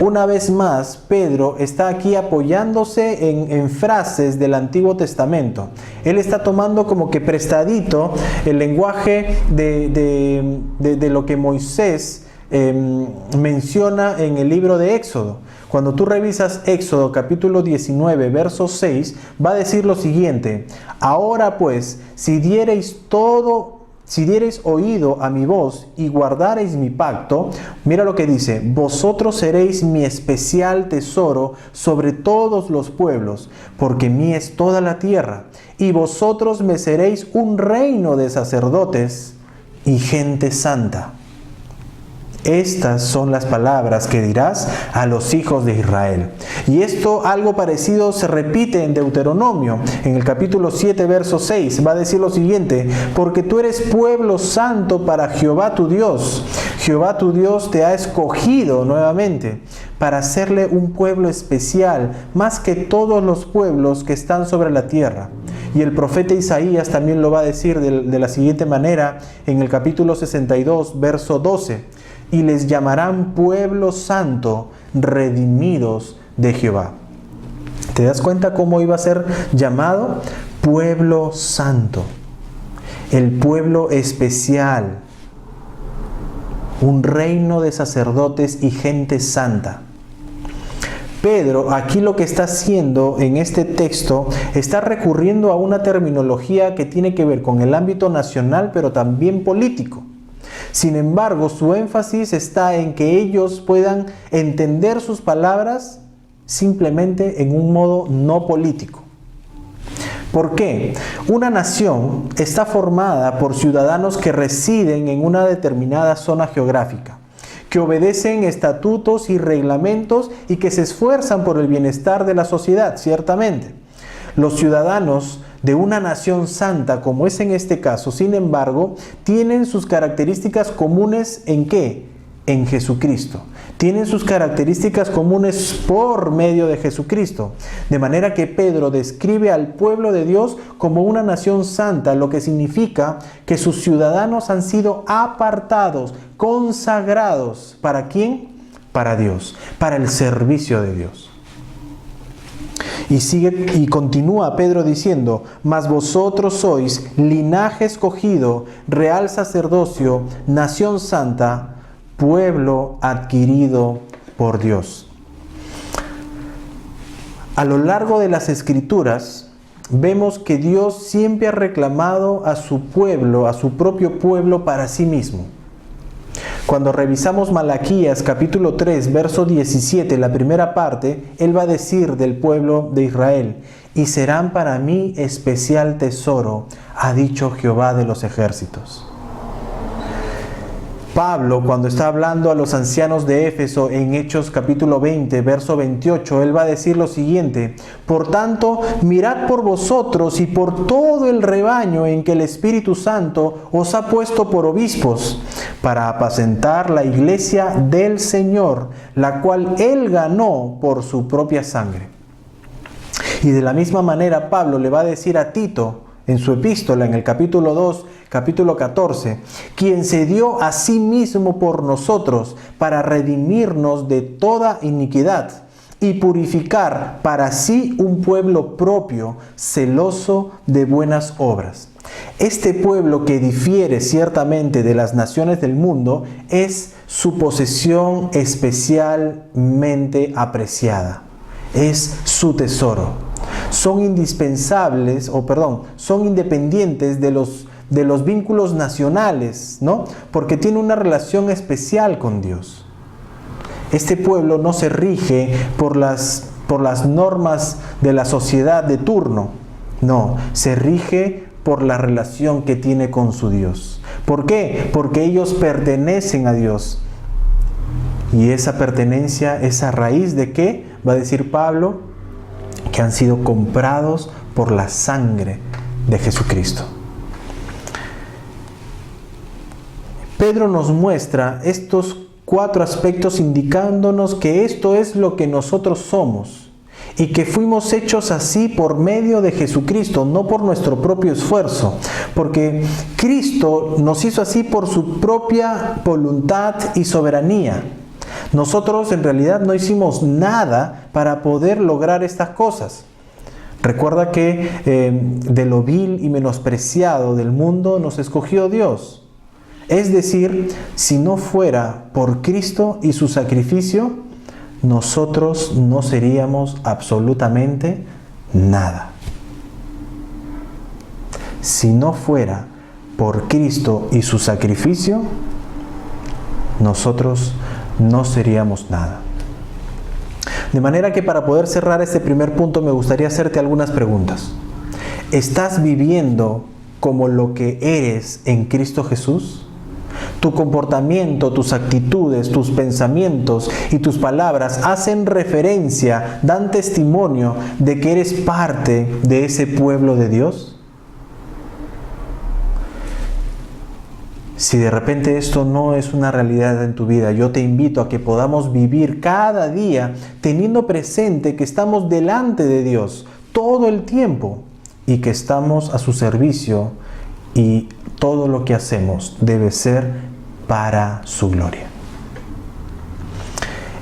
Una vez más, Pedro está aquí apoyándose en frases del Antiguo Testamento. Él está tomando como que prestadito el lenguaje de lo que Moisés menciona en el libro de Éxodo. Cuando tú revisas Éxodo capítulo 19, verso 6, va a decir lo siguiente: ahora pues, si diereis oído a mi voz y guardareis mi pacto, mira lo que dice: vosotros seréis mi especial tesoro sobre todos los pueblos, porque mía es toda la tierra, y vosotros me seréis un reino de sacerdotes y gente santa. Estas son las palabras que dirás a los hijos de Israel. Y esto, algo parecido, se repite en Deuteronomio. En el capítulo 7, verso 6, va a decir lo siguiente: porque tú eres pueblo santo para Jehová tu Dios. Jehová tu Dios te ha escogido nuevamente para hacerle un pueblo especial, más que todos los pueblos que están sobre la tierra. Y el profeta Isaías también lo va a decir de la siguiente manera en el capítulo 62, verso 12. Y les llamarán pueblo santo, redimidos de Jehová. ¿Te das cuenta cómo iba a ser llamado? Pueblo santo. El pueblo especial. Un reino de sacerdotes y gente santa. Pedro, aquí lo que está haciendo en este texto, está recurriendo a una terminología que tiene que ver con el ámbito nacional, pero también político. Sin embargo, su énfasis está en que ellos puedan entender sus palabras simplemente en un modo no político. ¿Por qué? Una nación está formada por ciudadanos que residen en una determinada zona geográfica, que obedecen estatutos y reglamentos y que se esfuerzan por el bienestar de la sociedad, ciertamente. Los ciudadanos de una nación santa, como es en este caso, sin embargo, tienen sus características comunes ¿en qué? En Jesucristo. Tienen sus características comunes por medio de Jesucristo. De manera que Pedro describe al pueblo de Dios como una nación santa, lo que significa que sus ciudadanos han sido apartados, consagrados. ¿Para quién? Para Dios, para el servicio de Dios. Y continúa Pedro diciendo: mas vosotros sois linaje escogido, real sacerdocio, nación santa, pueblo adquirido por Dios. A lo largo de las Escrituras vemos que Dios siempre ha reclamado a su pueblo, a su propio pueblo para sí mismo. Cuando revisamos Malaquías capítulo 3, verso 17, la primera parte, Él va a decir del pueblo de Israel: y serán para mí especial tesoro, ha dicho Jehová de los ejércitos. Pablo, cuando está hablando a los ancianos de Éfeso en Hechos capítulo 20, verso 28, él va a decir lo siguiente: por tanto, mirad por vosotros y por todo el rebaño en que el Espíritu Santo os ha puesto por obispos, para apacentar la iglesia del Señor, la cual Él ganó por su propia sangre. Y de la misma manera Pablo le va a decir a Tito, en su epístola, en el capítulo 2, capítulo 14, quien se dio a sí mismo por nosotros para redimirnos de toda iniquidad y purificar para sí un pueblo propio, celoso de buenas obras. Este pueblo, que difiere ciertamente de las naciones del mundo, es su posesión especialmente apreciada. Es su tesoro. Son indispensables, son independientes de los vínculos nacionales, ¿no? Porque tiene una relación especial con Dios. Este pueblo no se rige por las normas de la sociedad de turno, no, se rige por la relación que tiene con su Dios. ¿Por qué? Porque ellos pertenecen a Dios. Y esa pertenencia es a raíz de ¿qué? Va a decir Pablo, que han sido comprados por la sangre de Jesucristo. Pedro nos muestra estos 4 aspectos indicándonos que esto es lo que nosotros somos y que fuimos hechos así por medio de Jesucristo, no por nuestro propio esfuerzo, porque Cristo nos hizo así por su propia voluntad y soberanía. Nosotros en realidad no hicimos nada para poder lograr estas cosas. Recuerda que de lo vil y menospreciado del mundo nos escogió Dios. Es decir, si no fuera por Cristo y su sacrificio, nosotros no seríamos absolutamente nada. Si no fuera por Cristo y su sacrificio, nosotros no seríamos nada. De manera que para poder cerrar este primer punto me gustaría hacerte algunas preguntas. ¿Estás viviendo como lo que eres en Cristo Jesús? ¿Tu comportamiento, tus actitudes, tus pensamientos y tus palabras hacen referencia, dan testimonio de que eres parte de ese pueblo de Dios? Si de repente esto no es una realidad en tu vida, yo te invito a que podamos vivir cada día teniendo presente que estamos delante de Dios todo el tiempo y que estamos a su servicio, y todo lo que hacemos debe ser para su gloria.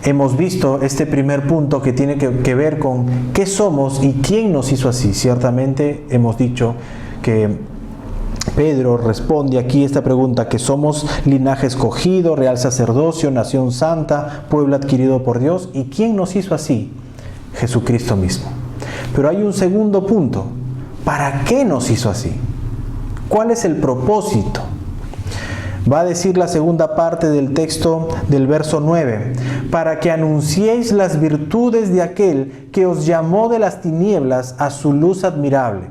Hemos visto este primer punto que tiene que ver con qué somos y quién nos hizo así. Ciertamente hemos dicho que Pedro responde aquí esta pregunta, que somos linaje escogido, real sacerdocio, nación santa, pueblo adquirido por Dios. ¿Y quién nos hizo así? Jesucristo mismo. Pero hay un segundo punto. ¿Para qué nos hizo así? ¿Cuál es el propósito? Va a decir la segunda parte del texto del verso 9. Para que anunciéis las virtudes de aquel que os llamó de las tinieblas a su luz admirable.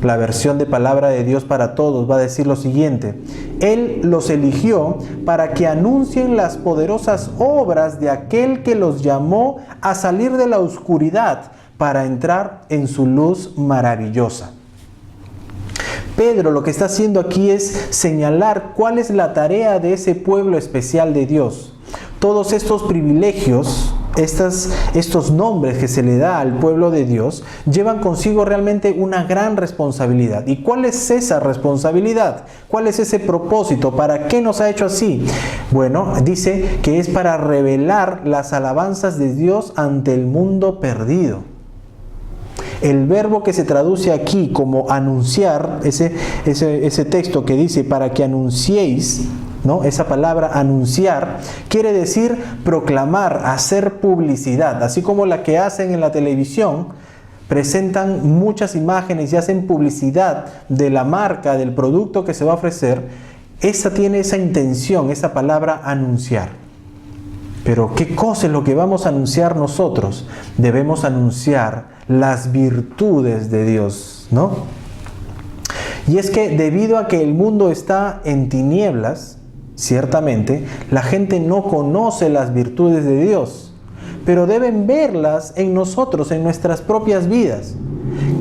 La versión de Palabra de Dios para Todos va a decir lo siguiente: Él los eligió para que anuncien las poderosas obras de aquel que los llamó a salir de la oscuridad para entrar en su luz maravillosa. Pedro lo que está haciendo aquí es señalar cuál es la tarea de ese pueblo especial de Dios. Todos estos privilegios, estos nombres que se le da al pueblo de Dios, llevan consigo realmente una gran responsabilidad. ¿Y cuál es esa responsabilidad? ¿Cuál es ese propósito? ¿Para qué nos ha hecho así? Bueno, dice que es para revelar las alabanzas de Dios ante el mundo perdido. El verbo que se traduce aquí como anunciar, ese texto que dice para que anunciéis, ¿no? Esa palabra anunciar quiere decir proclamar, hacer publicidad, así como la que hacen en la televisión. Presentan muchas imágenes y hacen publicidad de la marca, del producto que se va a ofrecer. Esa tiene esa intención, esa palabra anunciar. Pero ¿qué cosa es lo que vamos a anunciar nosotros? Debemos anunciar las virtudes de Dios, ¿no? Y es que debido a que el mundo está en tinieblas, ciertamente, la gente no conoce las virtudes de Dios, pero deben verlas en nosotros, en nuestras propias vidas.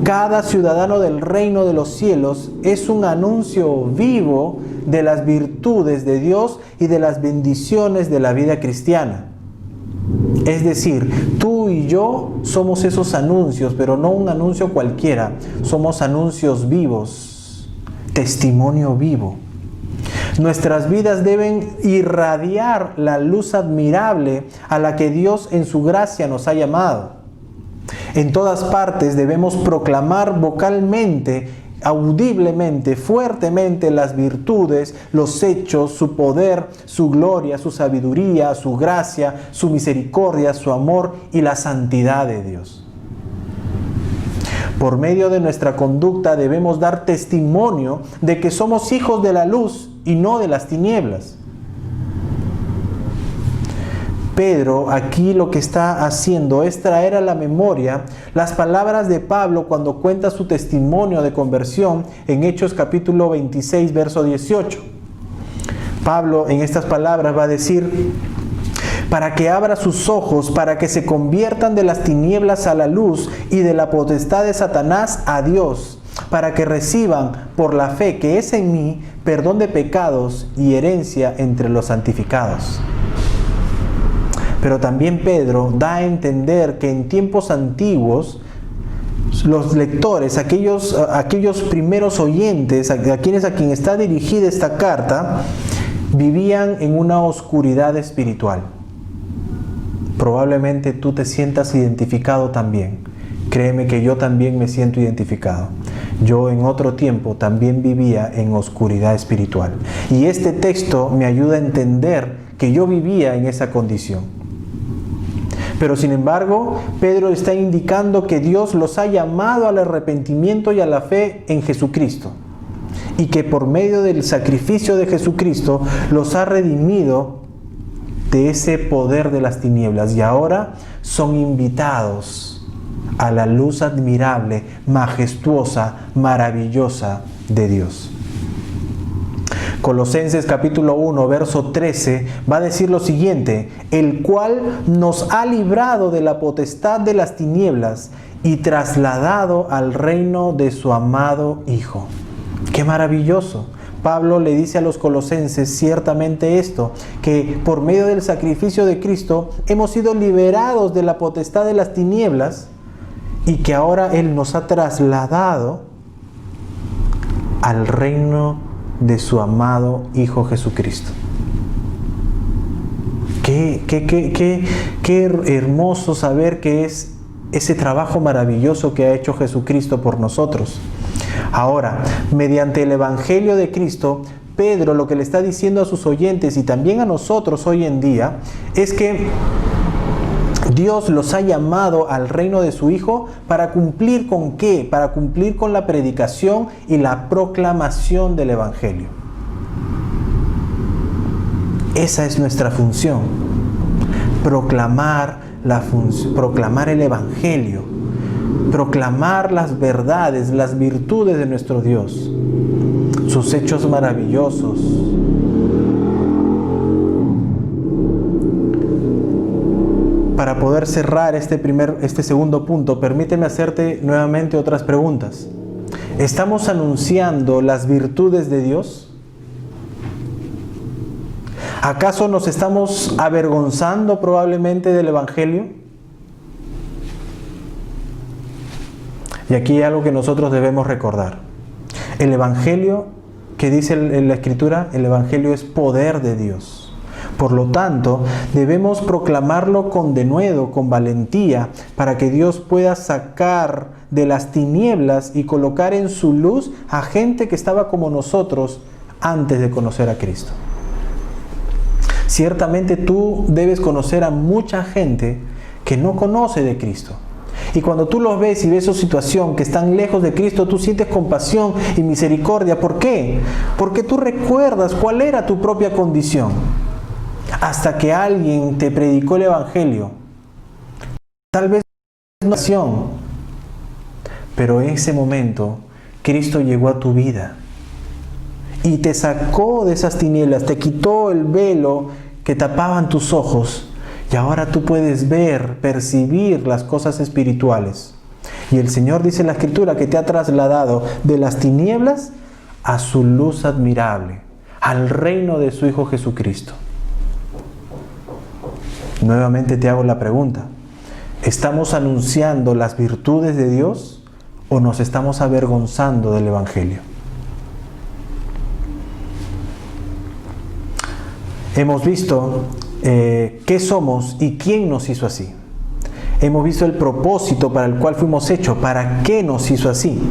Cada ciudadano del reino de los cielos es un anuncio vivo de las virtudes de Dios y de las bendiciones de la vida cristiana. Es decir, tú y yo somos esos anuncios, pero no un anuncio cualquiera. Somos anuncios vivos, testimonio vivo. Nuestras vidas deben irradiar la luz admirable a la que Dios en su gracia nos ha llamado. En todas partes debemos proclamar vocalmente, audiblemente, fuertemente las virtudes, los hechos, su poder, su gloria, su sabiduría, su gracia, su misericordia, su amor y la santidad de Dios. Por medio de nuestra conducta debemos dar testimonio de que somos hijos de la luz y no de las tinieblas. Pedro aquí lo que está haciendo es traer a la memoria las palabras de Pablo cuando cuenta su testimonio de conversión en Hechos capítulo 26, verso 18. Pablo en estas palabras va a decir: para que abra sus ojos, para que se conviertan de las tinieblas a la luz y de la potestad de Satanás a Dios, para que reciban por la fe que es en mí perdón de pecados y herencia entre los santificados. Pero también Pedro da a entender que en tiempos antiguos los lectores, aquellos primeros oyentes, a quien está dirigida esta carta, vivían en una oscuridad espiritual. Probablemente tú te sientas identificado también. Créeme que yo también me siento identificado. Yo en otro tiempo también vivía en oscuridad espiritual. Y este texto me ayuda a entender que yo vivía en esa condición. Pero sin embargo, Pedro está indicando que Dios los ha llamado al arrepentimiento y a la fe en Jesucristo. Y que por medio del sacrificio de Jesucristo los ha redimido de ese poder de las tinieblas. Y ahora son invitados a la luz admirable, majestuosa, maravillosa de Dios. Colosenses capítulo 1, verso 13 va a decir lo siguiente: el cual nos ha librado de la potestad de las tinieblas y trasladado al reino de su amado Hijo. ¡Qué maravilloso! Pablo le dice a los colosenses ciertamente esto, que por medio del sacrificio de Cristo hemos sido liberados de la potestad de las tinieblas y que ahora Él nos ha trasladado al reino de su amado Hijo Jesucristo. Qué hermoso saber que es ese trabajo maravilloso que ha hecho Jesucristo por nosotros. Ahora, mediante el Evangelio de Cristo, Pedro lo que le está diciendo a sus oyentes y también a nosotros hoy en día es que Dios los ha llamado al reino de su Hijo para cumplir ¿con qué? Para cumplir con la predicación y la proclamación del Evangelio. Esa es nuestra función. Proclamar el Evangelio. Proclamar las verdades, las virtudes de nuestro Dios. Sus hechos maravillosos. Para poder cerrar este segundo punto, permíteme hacerte nuevamente otras preguntas. ¿Estamos anunciando las virtudes de Dios? ¿Acaso nos estamos avergonzando probablemente del Evangelio? Y aquí hay algo que nosotros debemos recordar. El Evangelio, que dice en la Escritura, el Evangelio es poder de Dios. Por lo tanto, debemos proclamarlo con denuedo, con valentía, para que Dios pueda sacar de las tinieblas y colocar en su luz a gente que estaba como nosotros antes de conocer a Cristo. Ciertamente tú debes conocer a mucha gente que no conoce de Cristo. Y cuando tú los ves y ves su situación, que están lejos de Cristo, tú sientes compasión y misericordia. ¿Por qué? Porque tú recuerdas cuál era tu propia condición. Hasta que alguien te predicó el Evangelio. Tal vez no es una acción, pero en ese momento Cristo llegó a tu vida y te sacó de esas tinieblas, te quitó el velo que tapaban tus ojos y ahora tú puedes ver, percibir las cosas espirituales. Y el Señor dice en la Escritura que te ha trasladado de las tinieblas a su luz admirable, al reino de su Hijo Jesucristo. Nuevamente te hago la pregunta: ¿estamos anunciando las virtudes de Dios o nos estamos avergonzando del Evangelio? Hemos visto qué somos y quién nos hizo así. Hemos visto el propósito para el cual fuimos hechos, para qué nos hizo así.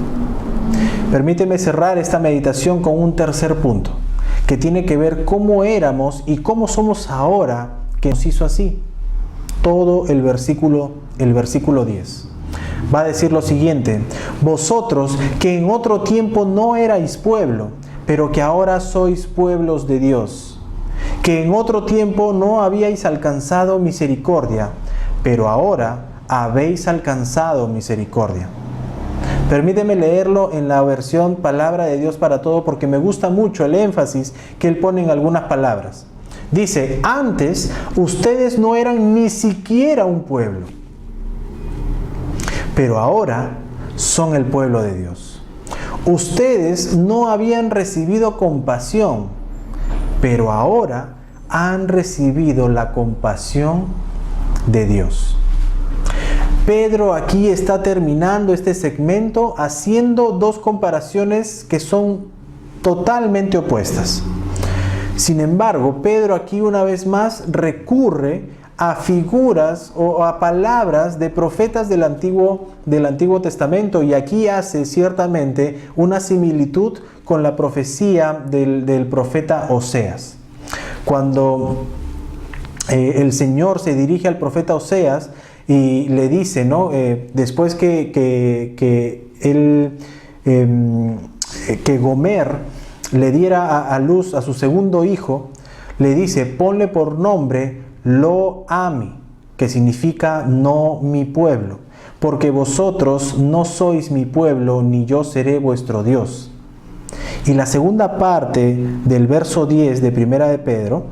Permíteme cerrar esta meditación con un tercer punto, que tiene que ver cómo éramos y cómo somos ahora que nos hizo así. Todo el versículo 10. Va a decir lo siguiente: vosotros que en otro tiempo no erais pueblo, pero que ahora sois pueblos de Dios, que en otro tiempo no habíais alcanzado misericordia, pero ahora habéis alcanzado misericordia. Permíteme leerlo en la versión Palabra de Dios para Todo, porque me gusta mucho el énfasis que él pone en algunas palabras. Dice: antes ustedes no eran ni siquiera un pueblo, pero ahora son el pueblo de Dios. Ustedes no habían recibido compasión, pero ahora han recibido la compasión de Dios. Pedro aquí está terminando este segmento haciendo dos comparaciones que son totalmente opuestas. Sin embargo, Pedro aquí una vez más recurre a figuras o a palabras de profetas del Antiguo Testamento, y aquí hace ciertamente una similitud con la profecía del profeta Oseas. Cuando el Señor se dirige al profeta Oseas y le dice, ¿no? Después que Gomer le diera a luz a su segundo hijo, le dice: ponle por nombre Lo-Ami, que significa no mi pueblo, porque vosotros no sois mi pueblo, ni yo seré vuestro Dios. Y la segunda parte del verso 10 de Primera de Pedro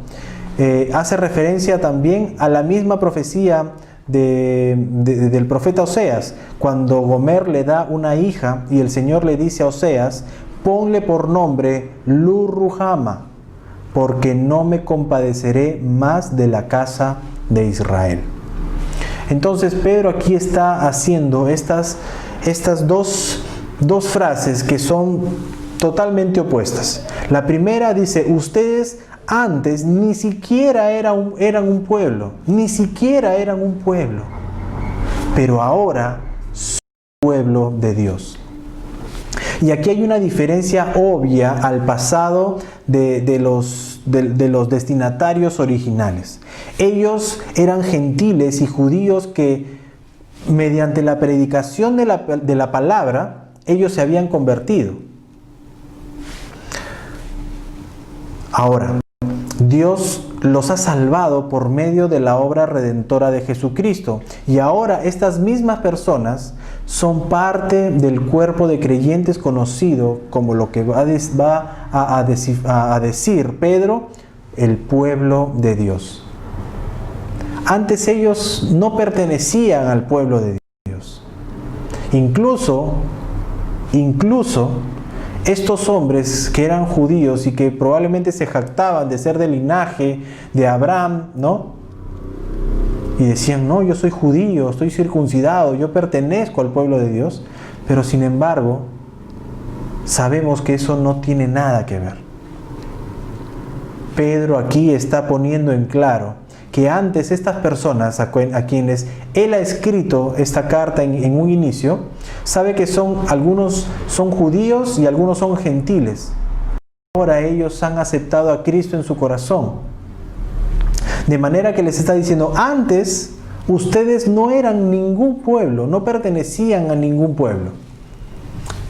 hace referencia también a la misma profecía del profeta Oseas, cuando Gomer le da una hija y el Señor le dice a Oseas: ponle por nombre Lo-Ruhamah, porque no me compadeceré más de la casa de Israel. Entonces Pedro aquí está haciendo estas dos frases que son totalmente opuestas. La primera dice: ustedes antes ni siquiera eran un pueblo, ni siquiera eran un pueblo, pero ahora son pueblo de Dios. Y aquí hay una diferencia obvia al pasado de los destinatarios originales. Ellos eran gentiles y judíos que, mediante la predicación de la palabra, ellos se habían convertido. Ahora, Dios los ha salvado por medio de la obra redentora de Jesucristo. Y ahora estas mismas personas son parte del cuerpo de creyentes conocido como lo que va a decir Pedro, el pueblo de Dios. Antes ellos no pertenecían al pueblo de Dios. Incluso estos hombres que eran judíos y que probablemente se jactaban de ser del linaje de Abraham, ¿no? Y decían: no, yo soy judío, estoy circuncidado, yo pertenezco al pueblo de Dios. Pero sin embargo, sabemos que eso no tiene nada que ver. Pedro aquí está poniendo en claro que antes estas personas a quienes él ha escrito esta carta en un inicio, sabe que algunos son judíos y algunos son gentiles. Ahora ellos han aceptado a Cristo en su corazón. De manera que les está diciendo, antes ustedes no eran ningún pueblo, no pertenecían a ningún pueblo.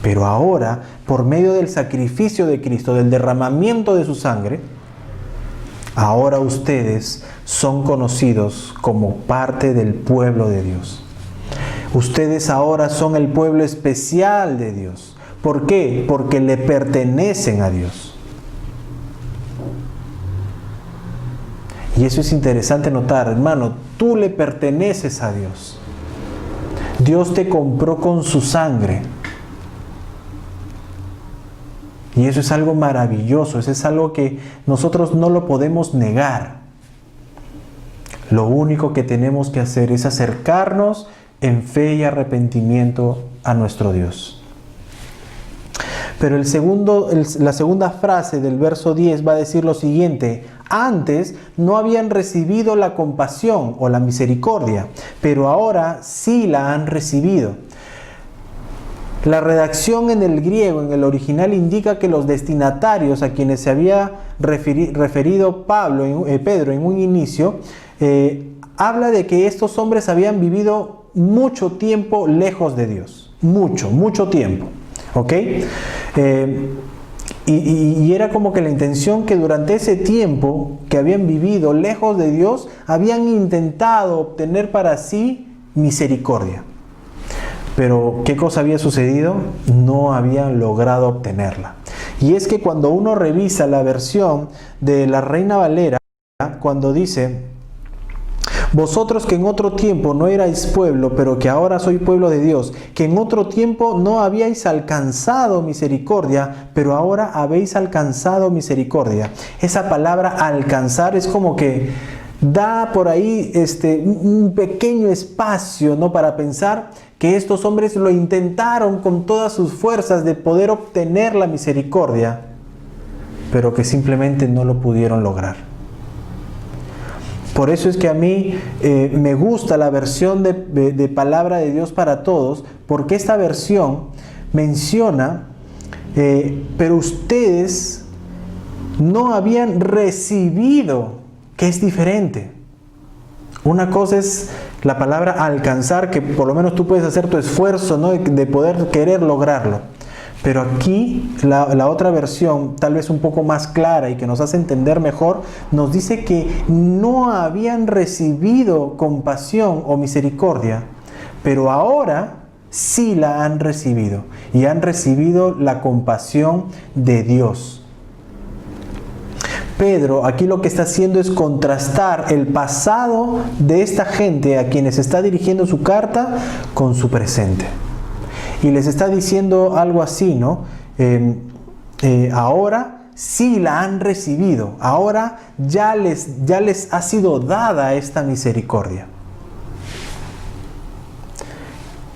Pero ahora, por medio del sacrificio de Cristo, del derramamiento de su sangre, ahora ustedes son conocidos como parte del pueblo de Dios. Ustedes ahora son el pueblo especial de Dios. ¿Por qué? Porque le pertenecen a Dios. Y eso es interesante notar, hermano, tú le perteneces a Dios. Dios te compró con su sangre. Y eso es algo maravilloso, eso es algo que nosotros no lo podemos negar. Lo único que tenemos que hacer es acercarnos en fe y arrepentimiento a nuestro Dios. Pero la segunda frase del verso 10 va a decir lo siguiente: antes no habían recibido la compasión o la misericordia, pero ahora sí la han recibido. La redacción en el griego, en el original, indica que los destinatarios a quienes se había referido Pedro en un inicio, habla de que estos hombres habían vivido mucho tiempo lejos de Dios. Mucho tiempo. ¿Ok? Y era como que la intención que durante ese tiempo que habían vivido lejos de Dios, habían intentado obtener para sí misericordia. Pero ¿qué cosa había sucedido? No habían logrado obtenerla. Y es que cuando uno revisa la versión de la Reina Valera, cuando dice: vosotros que en otro tiempo no erais pueblo, pero que ahora sois pueblo de Dios, que en otro tiempo no habíais alcanzado misericordia, pero ahora habéis alcanzado misericordia. Esa palabra alcanzar es como que da por ahí un pequeño espacio, ¿no?, para pensar que estos hombres lo intentaron con todas sus fuerzas de poder obtener la misericordia, pero que simplemente no lo pudieron lograr. Por eso es que a mí me gusta la versión de Palabra de Dios para Todos, porque esta versión menciona, pero ustedes no habían recibido, que es diferente. Una cosa es la palabra alcanzar, que por lo menos tú puedes hacer tu esfuerzo, ¿no?, de poder querer lograrlo. Pero aquí la otra versión, tal vez un poco más clara y que nos hace entender mejor, nos dice que no habían recibido compasión o misericordia, pero ahora sí la han recibido, y han recibido la compasión de Dios. Pedro aquí lo que está haciendo es contrastar el pasado de esta gente a quienes está dirigiendo su carta con su presente. Y les está diciendo algo así, ¿no? Ahora sí la han recibido. Ahora ya les ha sido dada esta misericordia.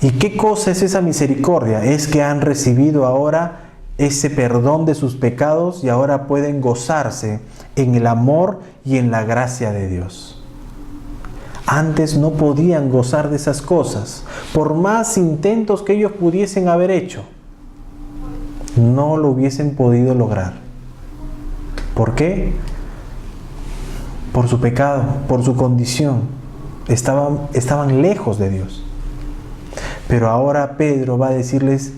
¿Y qué cosa es esa misericordia? Es que han recibido ahora ese perdón de sus pecados y ahora pueden gozarse en el amor y en la gracia de Dios. Antes no podían gozar de esas cosas. Por más intentos que ellos pudiesen haber hecho, no lo hubiesen podido lograr. ¿Por qué? Por su pecado, por su condición. Estaban lejos de Dios. Pero ahora Pedro va a decirles: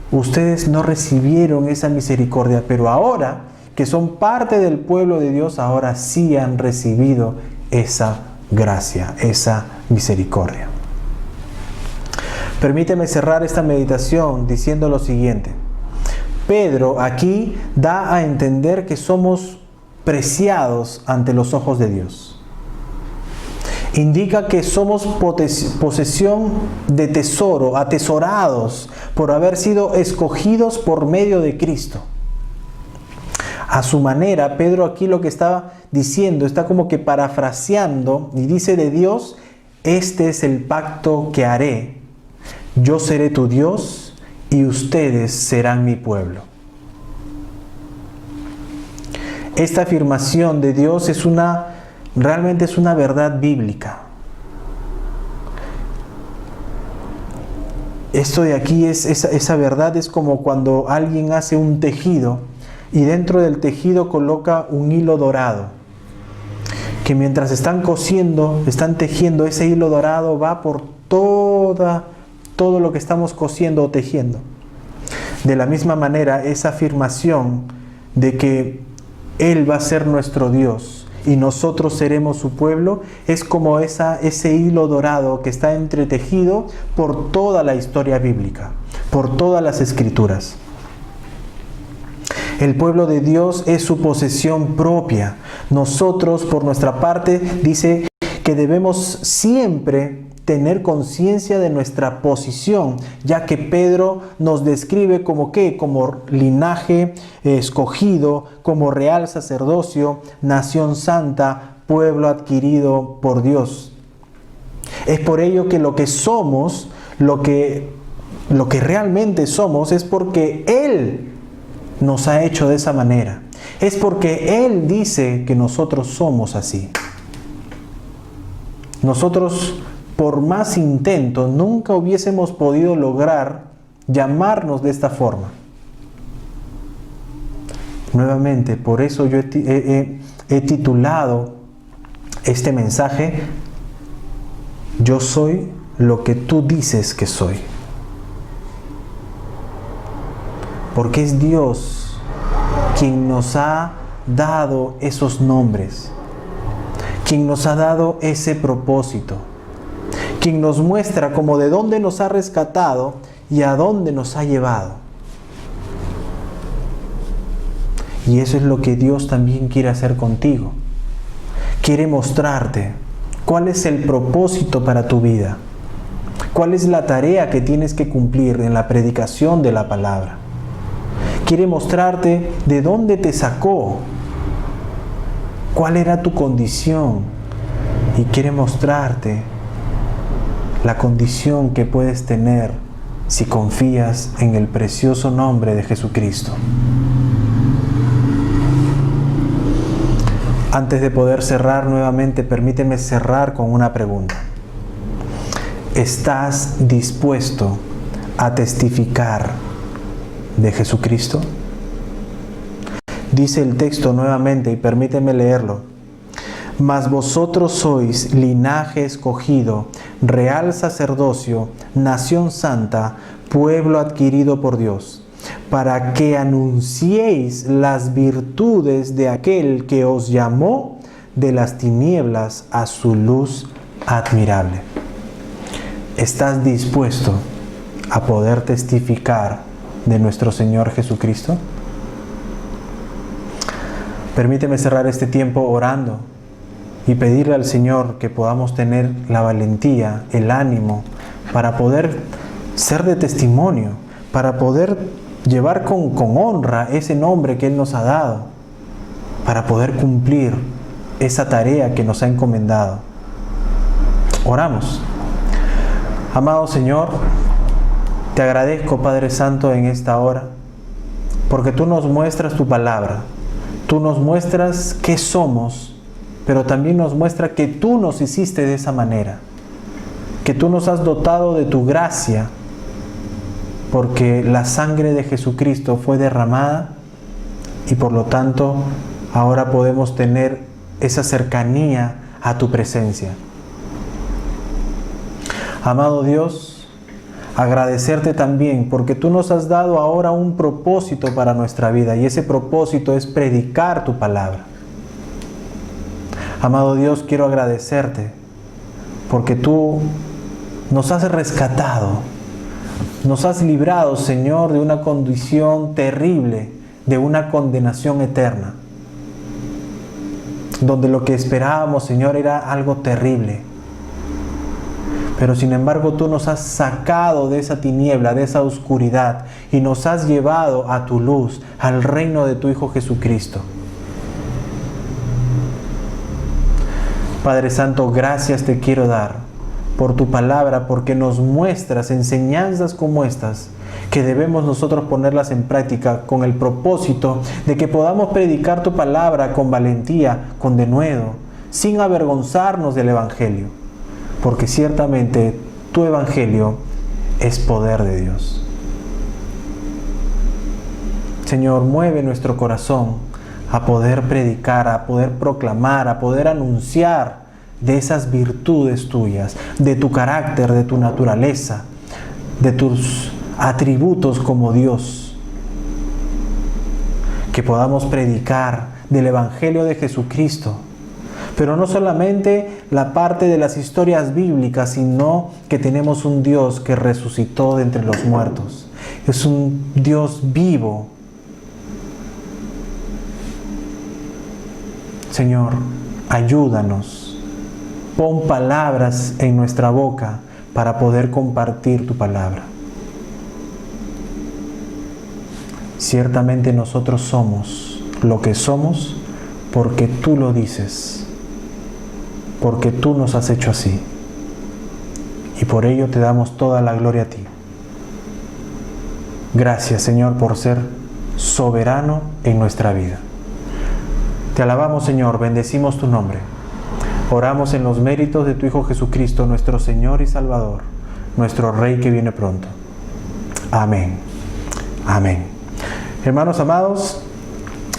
ustedes no recibieron esa misericordia, pero ahora que son parte del pueblo de Dios, ahora sí han recibido esa gracia, esa misericordia. Permíteme cerrar esta meditación diciendo lo siguiente. Pedro aquí da a entender que somos preciados ante los ojos de Dios. Indica que somos posesión de tesoro, atesorados por haber sido escogidos por medio de Cristo. A su manera, Pedro aquí lo que está diciendo, está como que parafraseando y dice de Dios: este es el pacto que haré. Yo seré tu Dios y ustedes serán mi pueblo. esta afirmación de Dios realmente es una verdad bíblica. Esto de aquí esa verdad es como cuando alguien hace un tejido y dentro del tejido coloca un hilo dorado, que mientras están cosiendo, están tejiendo, ese hilo dorado va por todo lo que estamos cosiendo o tejiendo. De la misma manera, esa afirmación de que Él va a ser nuestro Dios y nosotros seremos su pueblo, es como ese hilo dorado que está entretejido por toda la historia bíblica, por todas las escrituras. El pueblo de Dios es su posesión propia. Nosotros, por nuestra parte, dice que debemos siempre tener conciencia de nuestra posición, ya que Pedro nos describe como ¿qué? Como linaje escogido, como real sacerdocio, nación santa, pueblo adquirido por Dios. Es por ello que lo que somos, lo que realmente somos, es porque Él nos ha hecho de esa manera. Es porque Él dice que nosotros somos así. Nosotros, por más intentos, nunca hubiésemos podido lograr llamarnos de esta forma. Nuevamente, por eso yo he titulado este mensaje: Yo soy lo que tú dices que soy. Porque es Dios quien nos ha dado esos nombres, quien nos ha dado ese propósito, quien nos muestra como de dónde nos ha rescatado y a dónde nos ha llevado. Y eso es lo que Dios también quiere hacer contigo. Quiere mostrarte cuál es el propósito para tu vida, cuál es la tarea que tienes que cumplir en la predicación de la palabra. Quiere mostrarte de dónde te sacó, cuál era tu condición, y quiere mostrarte la condición que puedes tener si confías en el precioso nombre de Jesucristo. Antes de poder cerrar nuevamente, permíteme cerrar con una pregunta. ¿Estás dispuesto a testificar de Jesucristo? Dice el texto nuevamente, y permíteme leerlo: Mas vosotros sois linaje escogido, real sacerdocio, nación santa, pueblo adquirido por Dios, para que anunciéis las virtudes de aquel que os llamó de las tinieblas a su luz admirable. ¿Estás dispuesto a poder testificar de nuestro Señor Jesucristo? Permíteme cerrar este tiempo orando y pedirle al Señor que podamos tener la valentía, el ánimo para poder ser de testimonio, para poder llevar con honra ese nombre que Él nos ha dado, para poder cumplir esa tarea que nos ha encomendado. Oramos. Amado Señor, te agradezco, Padre Santo, en esta hora, porque tú nos muestras tu palabra, tú nos muestras qué somos, pero también nos muestra que tú nos hiciste de esa manera, que tú nos has dotado de tu gracia, porque la sangre de Jesucristo fue derramada y por lo tanto ahora podemos tener esa cercanía a tu presencia. Amado Dios, agradecerte también porque tú nos has dado ahora un propósito para nuestra vida, y ese propósito es predicar tu palabra. Amado Dios, quiero agradecerte porque tú nos has rescatado, nos has librado, Señor, de una condición terrible, de una condenación eterna, donde lo que esperábamos, Señor, era algo terrible. Pero sin embargo tú nos has sacado de esa tiniebla, de esa oscuridad, y nos has llevado a tu luz, al reino de tu Hijo Jesucristo. Padre Santo, gracias te quiero dar por tu palabra, porque nos muestras enseñanzas como estas que debemos nosotros ponerlas en práctica con el propósito de que podamos predicar tu palabra con valentía, con denuedo, sin avergonzarnos del Evangelio, porque ciertamente tu Evangelio es poder de Dios. Señor, mueve nuestro corazón a poder predicar, a poder proclamar, a poder anunciar de esas virtudes tuyas, de tu carácter, de tu naturaleza, de tus atributos como Dios. Que podamos predicar del Evangelio de Jesucristo, pero no solamente la parte de las historias bíblicas, sino que tenemos un Dios que resucitó de entre los muertos. Es un Dios vivo. Señor, ayúdanos. Pon palabras en nuestra boca para poder compartir tu palabra. Ciertamente nosotros somos lo que somos porque tú lo dices, porque tú nos has hecho así. Y por ello te damos toda la gloria a ti. Gracias, Señor, por ser soberano en nuestra vida. Te alabamos, Señor, bendecimos tu nombre. Oramos en los méritos de tu Hijo Jesucristo, nuestro Señor y Salvador, nuestro Rey que viene pronto. Amén. Amén. Hermanos amados,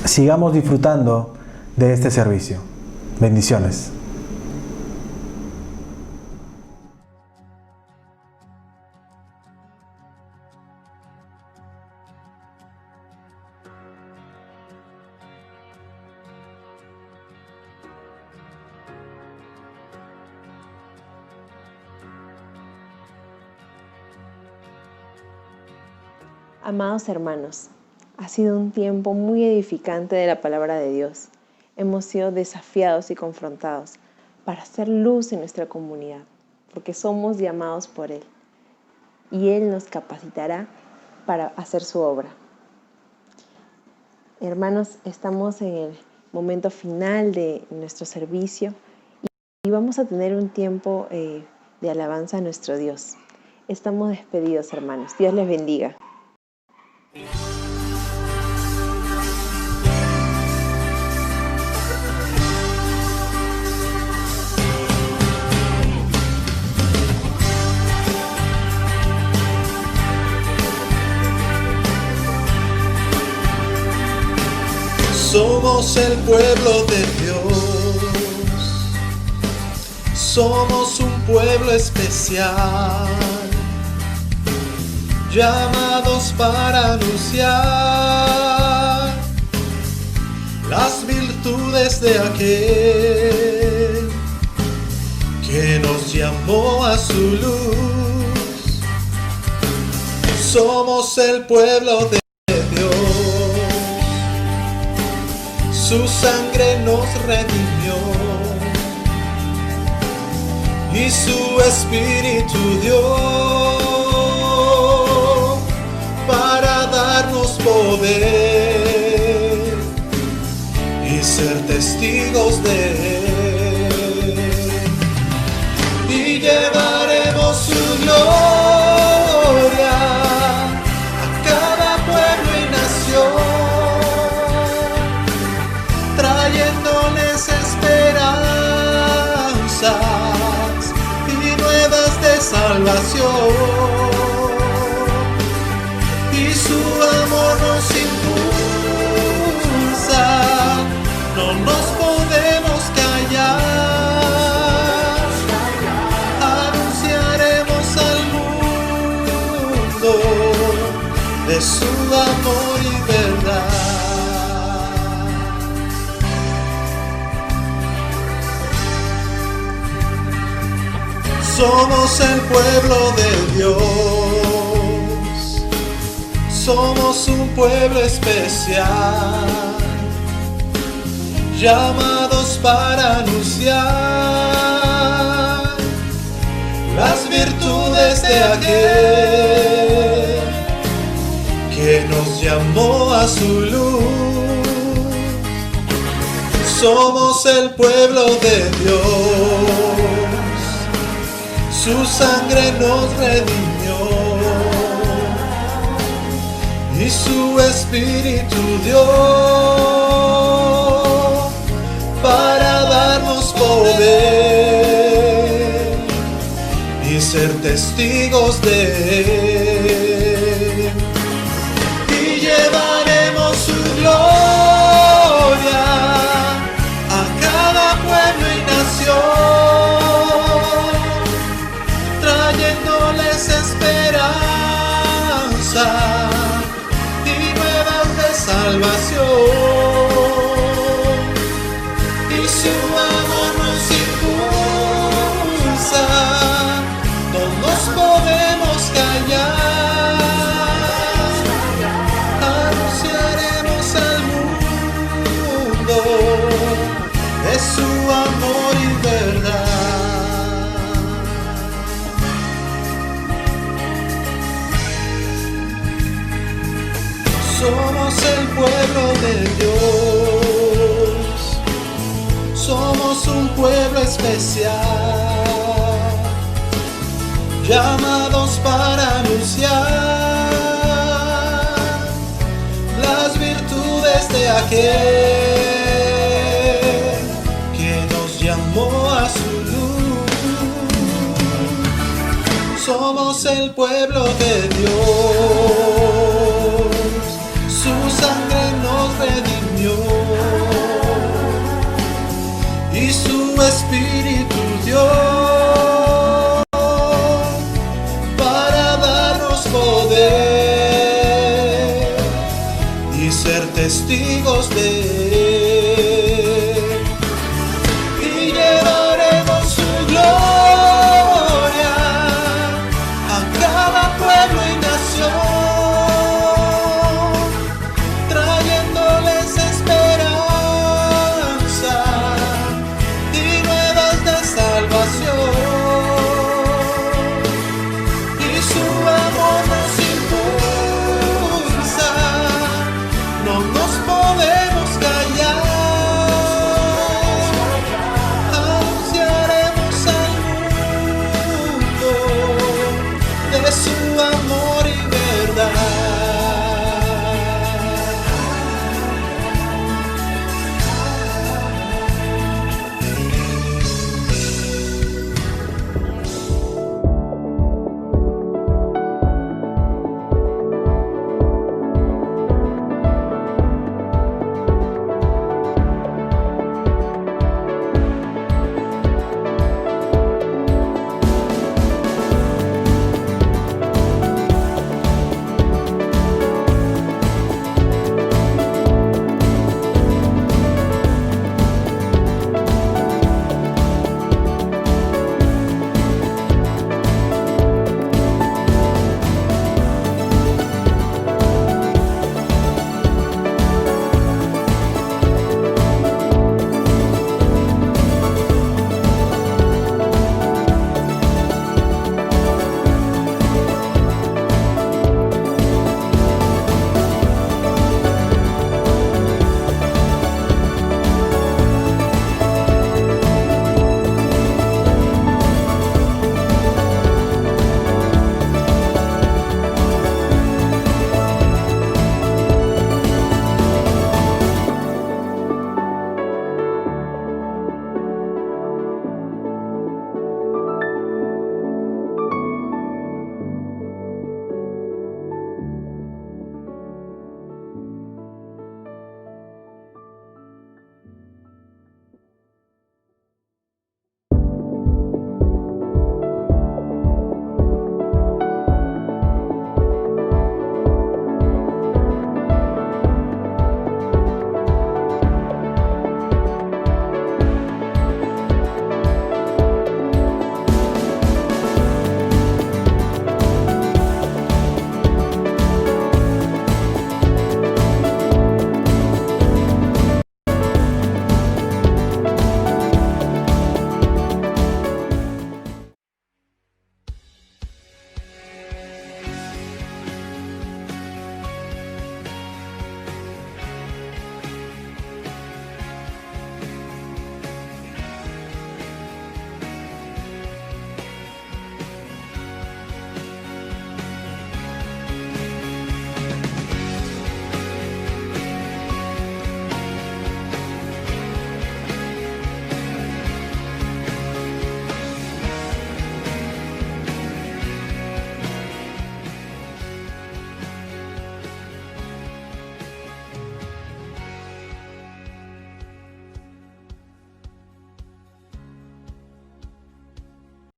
sigamos disfrutando de este servicio. Bendiciones. Amados hermanos, ha sido un tiempo muy edificante de la palabra de Dios. Hemos sido desafiados y confrontados para hacer luz en nuestra comunidad, porque somos llamados por Él y Él nos capacitará para hacer su obra. Hermanos, estamos en el momento final de nuestro servicio y vamos a tener un tiempo de alabanza a nuestro Dios. Estamos despedidos, hermanos. Dios les bendiga. Somos el pueblo de Dios, somos un pueblo especial, llamados para anunciar las virtudes de aquel que nos llamó a su luz. Somos el pueblo de Dios, su sangre nos redimió y su espíritu dio para darnos poder y ser testigos de Él, y llevaremos su gloria a cada pueblo y nación, trayéndoles esperanzas y nuevas de salvación. Y su amor nos impulsa, no nos podemos callar, anunciaremos al mundo de su amor y verdad. Somos el pueblo de Dios, somos un pueblo especial, llamados para anunciar las virtudes de aquel que nos llamó a su luz. Somos el pueblo de Dios, su sangre nos redimió y su Espíritu dio para darnos poder y ser testigos de Él. Y llevaremos su gloria a cada pueblo y nación, trayéndoles esperanza y nuevas de salvación. Y su amor nos impulsa, no nos podemos callar, anunciaremos al mundo de su amor y verdad. Somos el pueblo de Dios, somos un pueblo especial, llamados para anunciar las virtudes de aquel que nos llamó a su luz. Somos el pueblo de Dios, su sangre nos redimió y su Espíritu dio para darnos poder y ser testigos de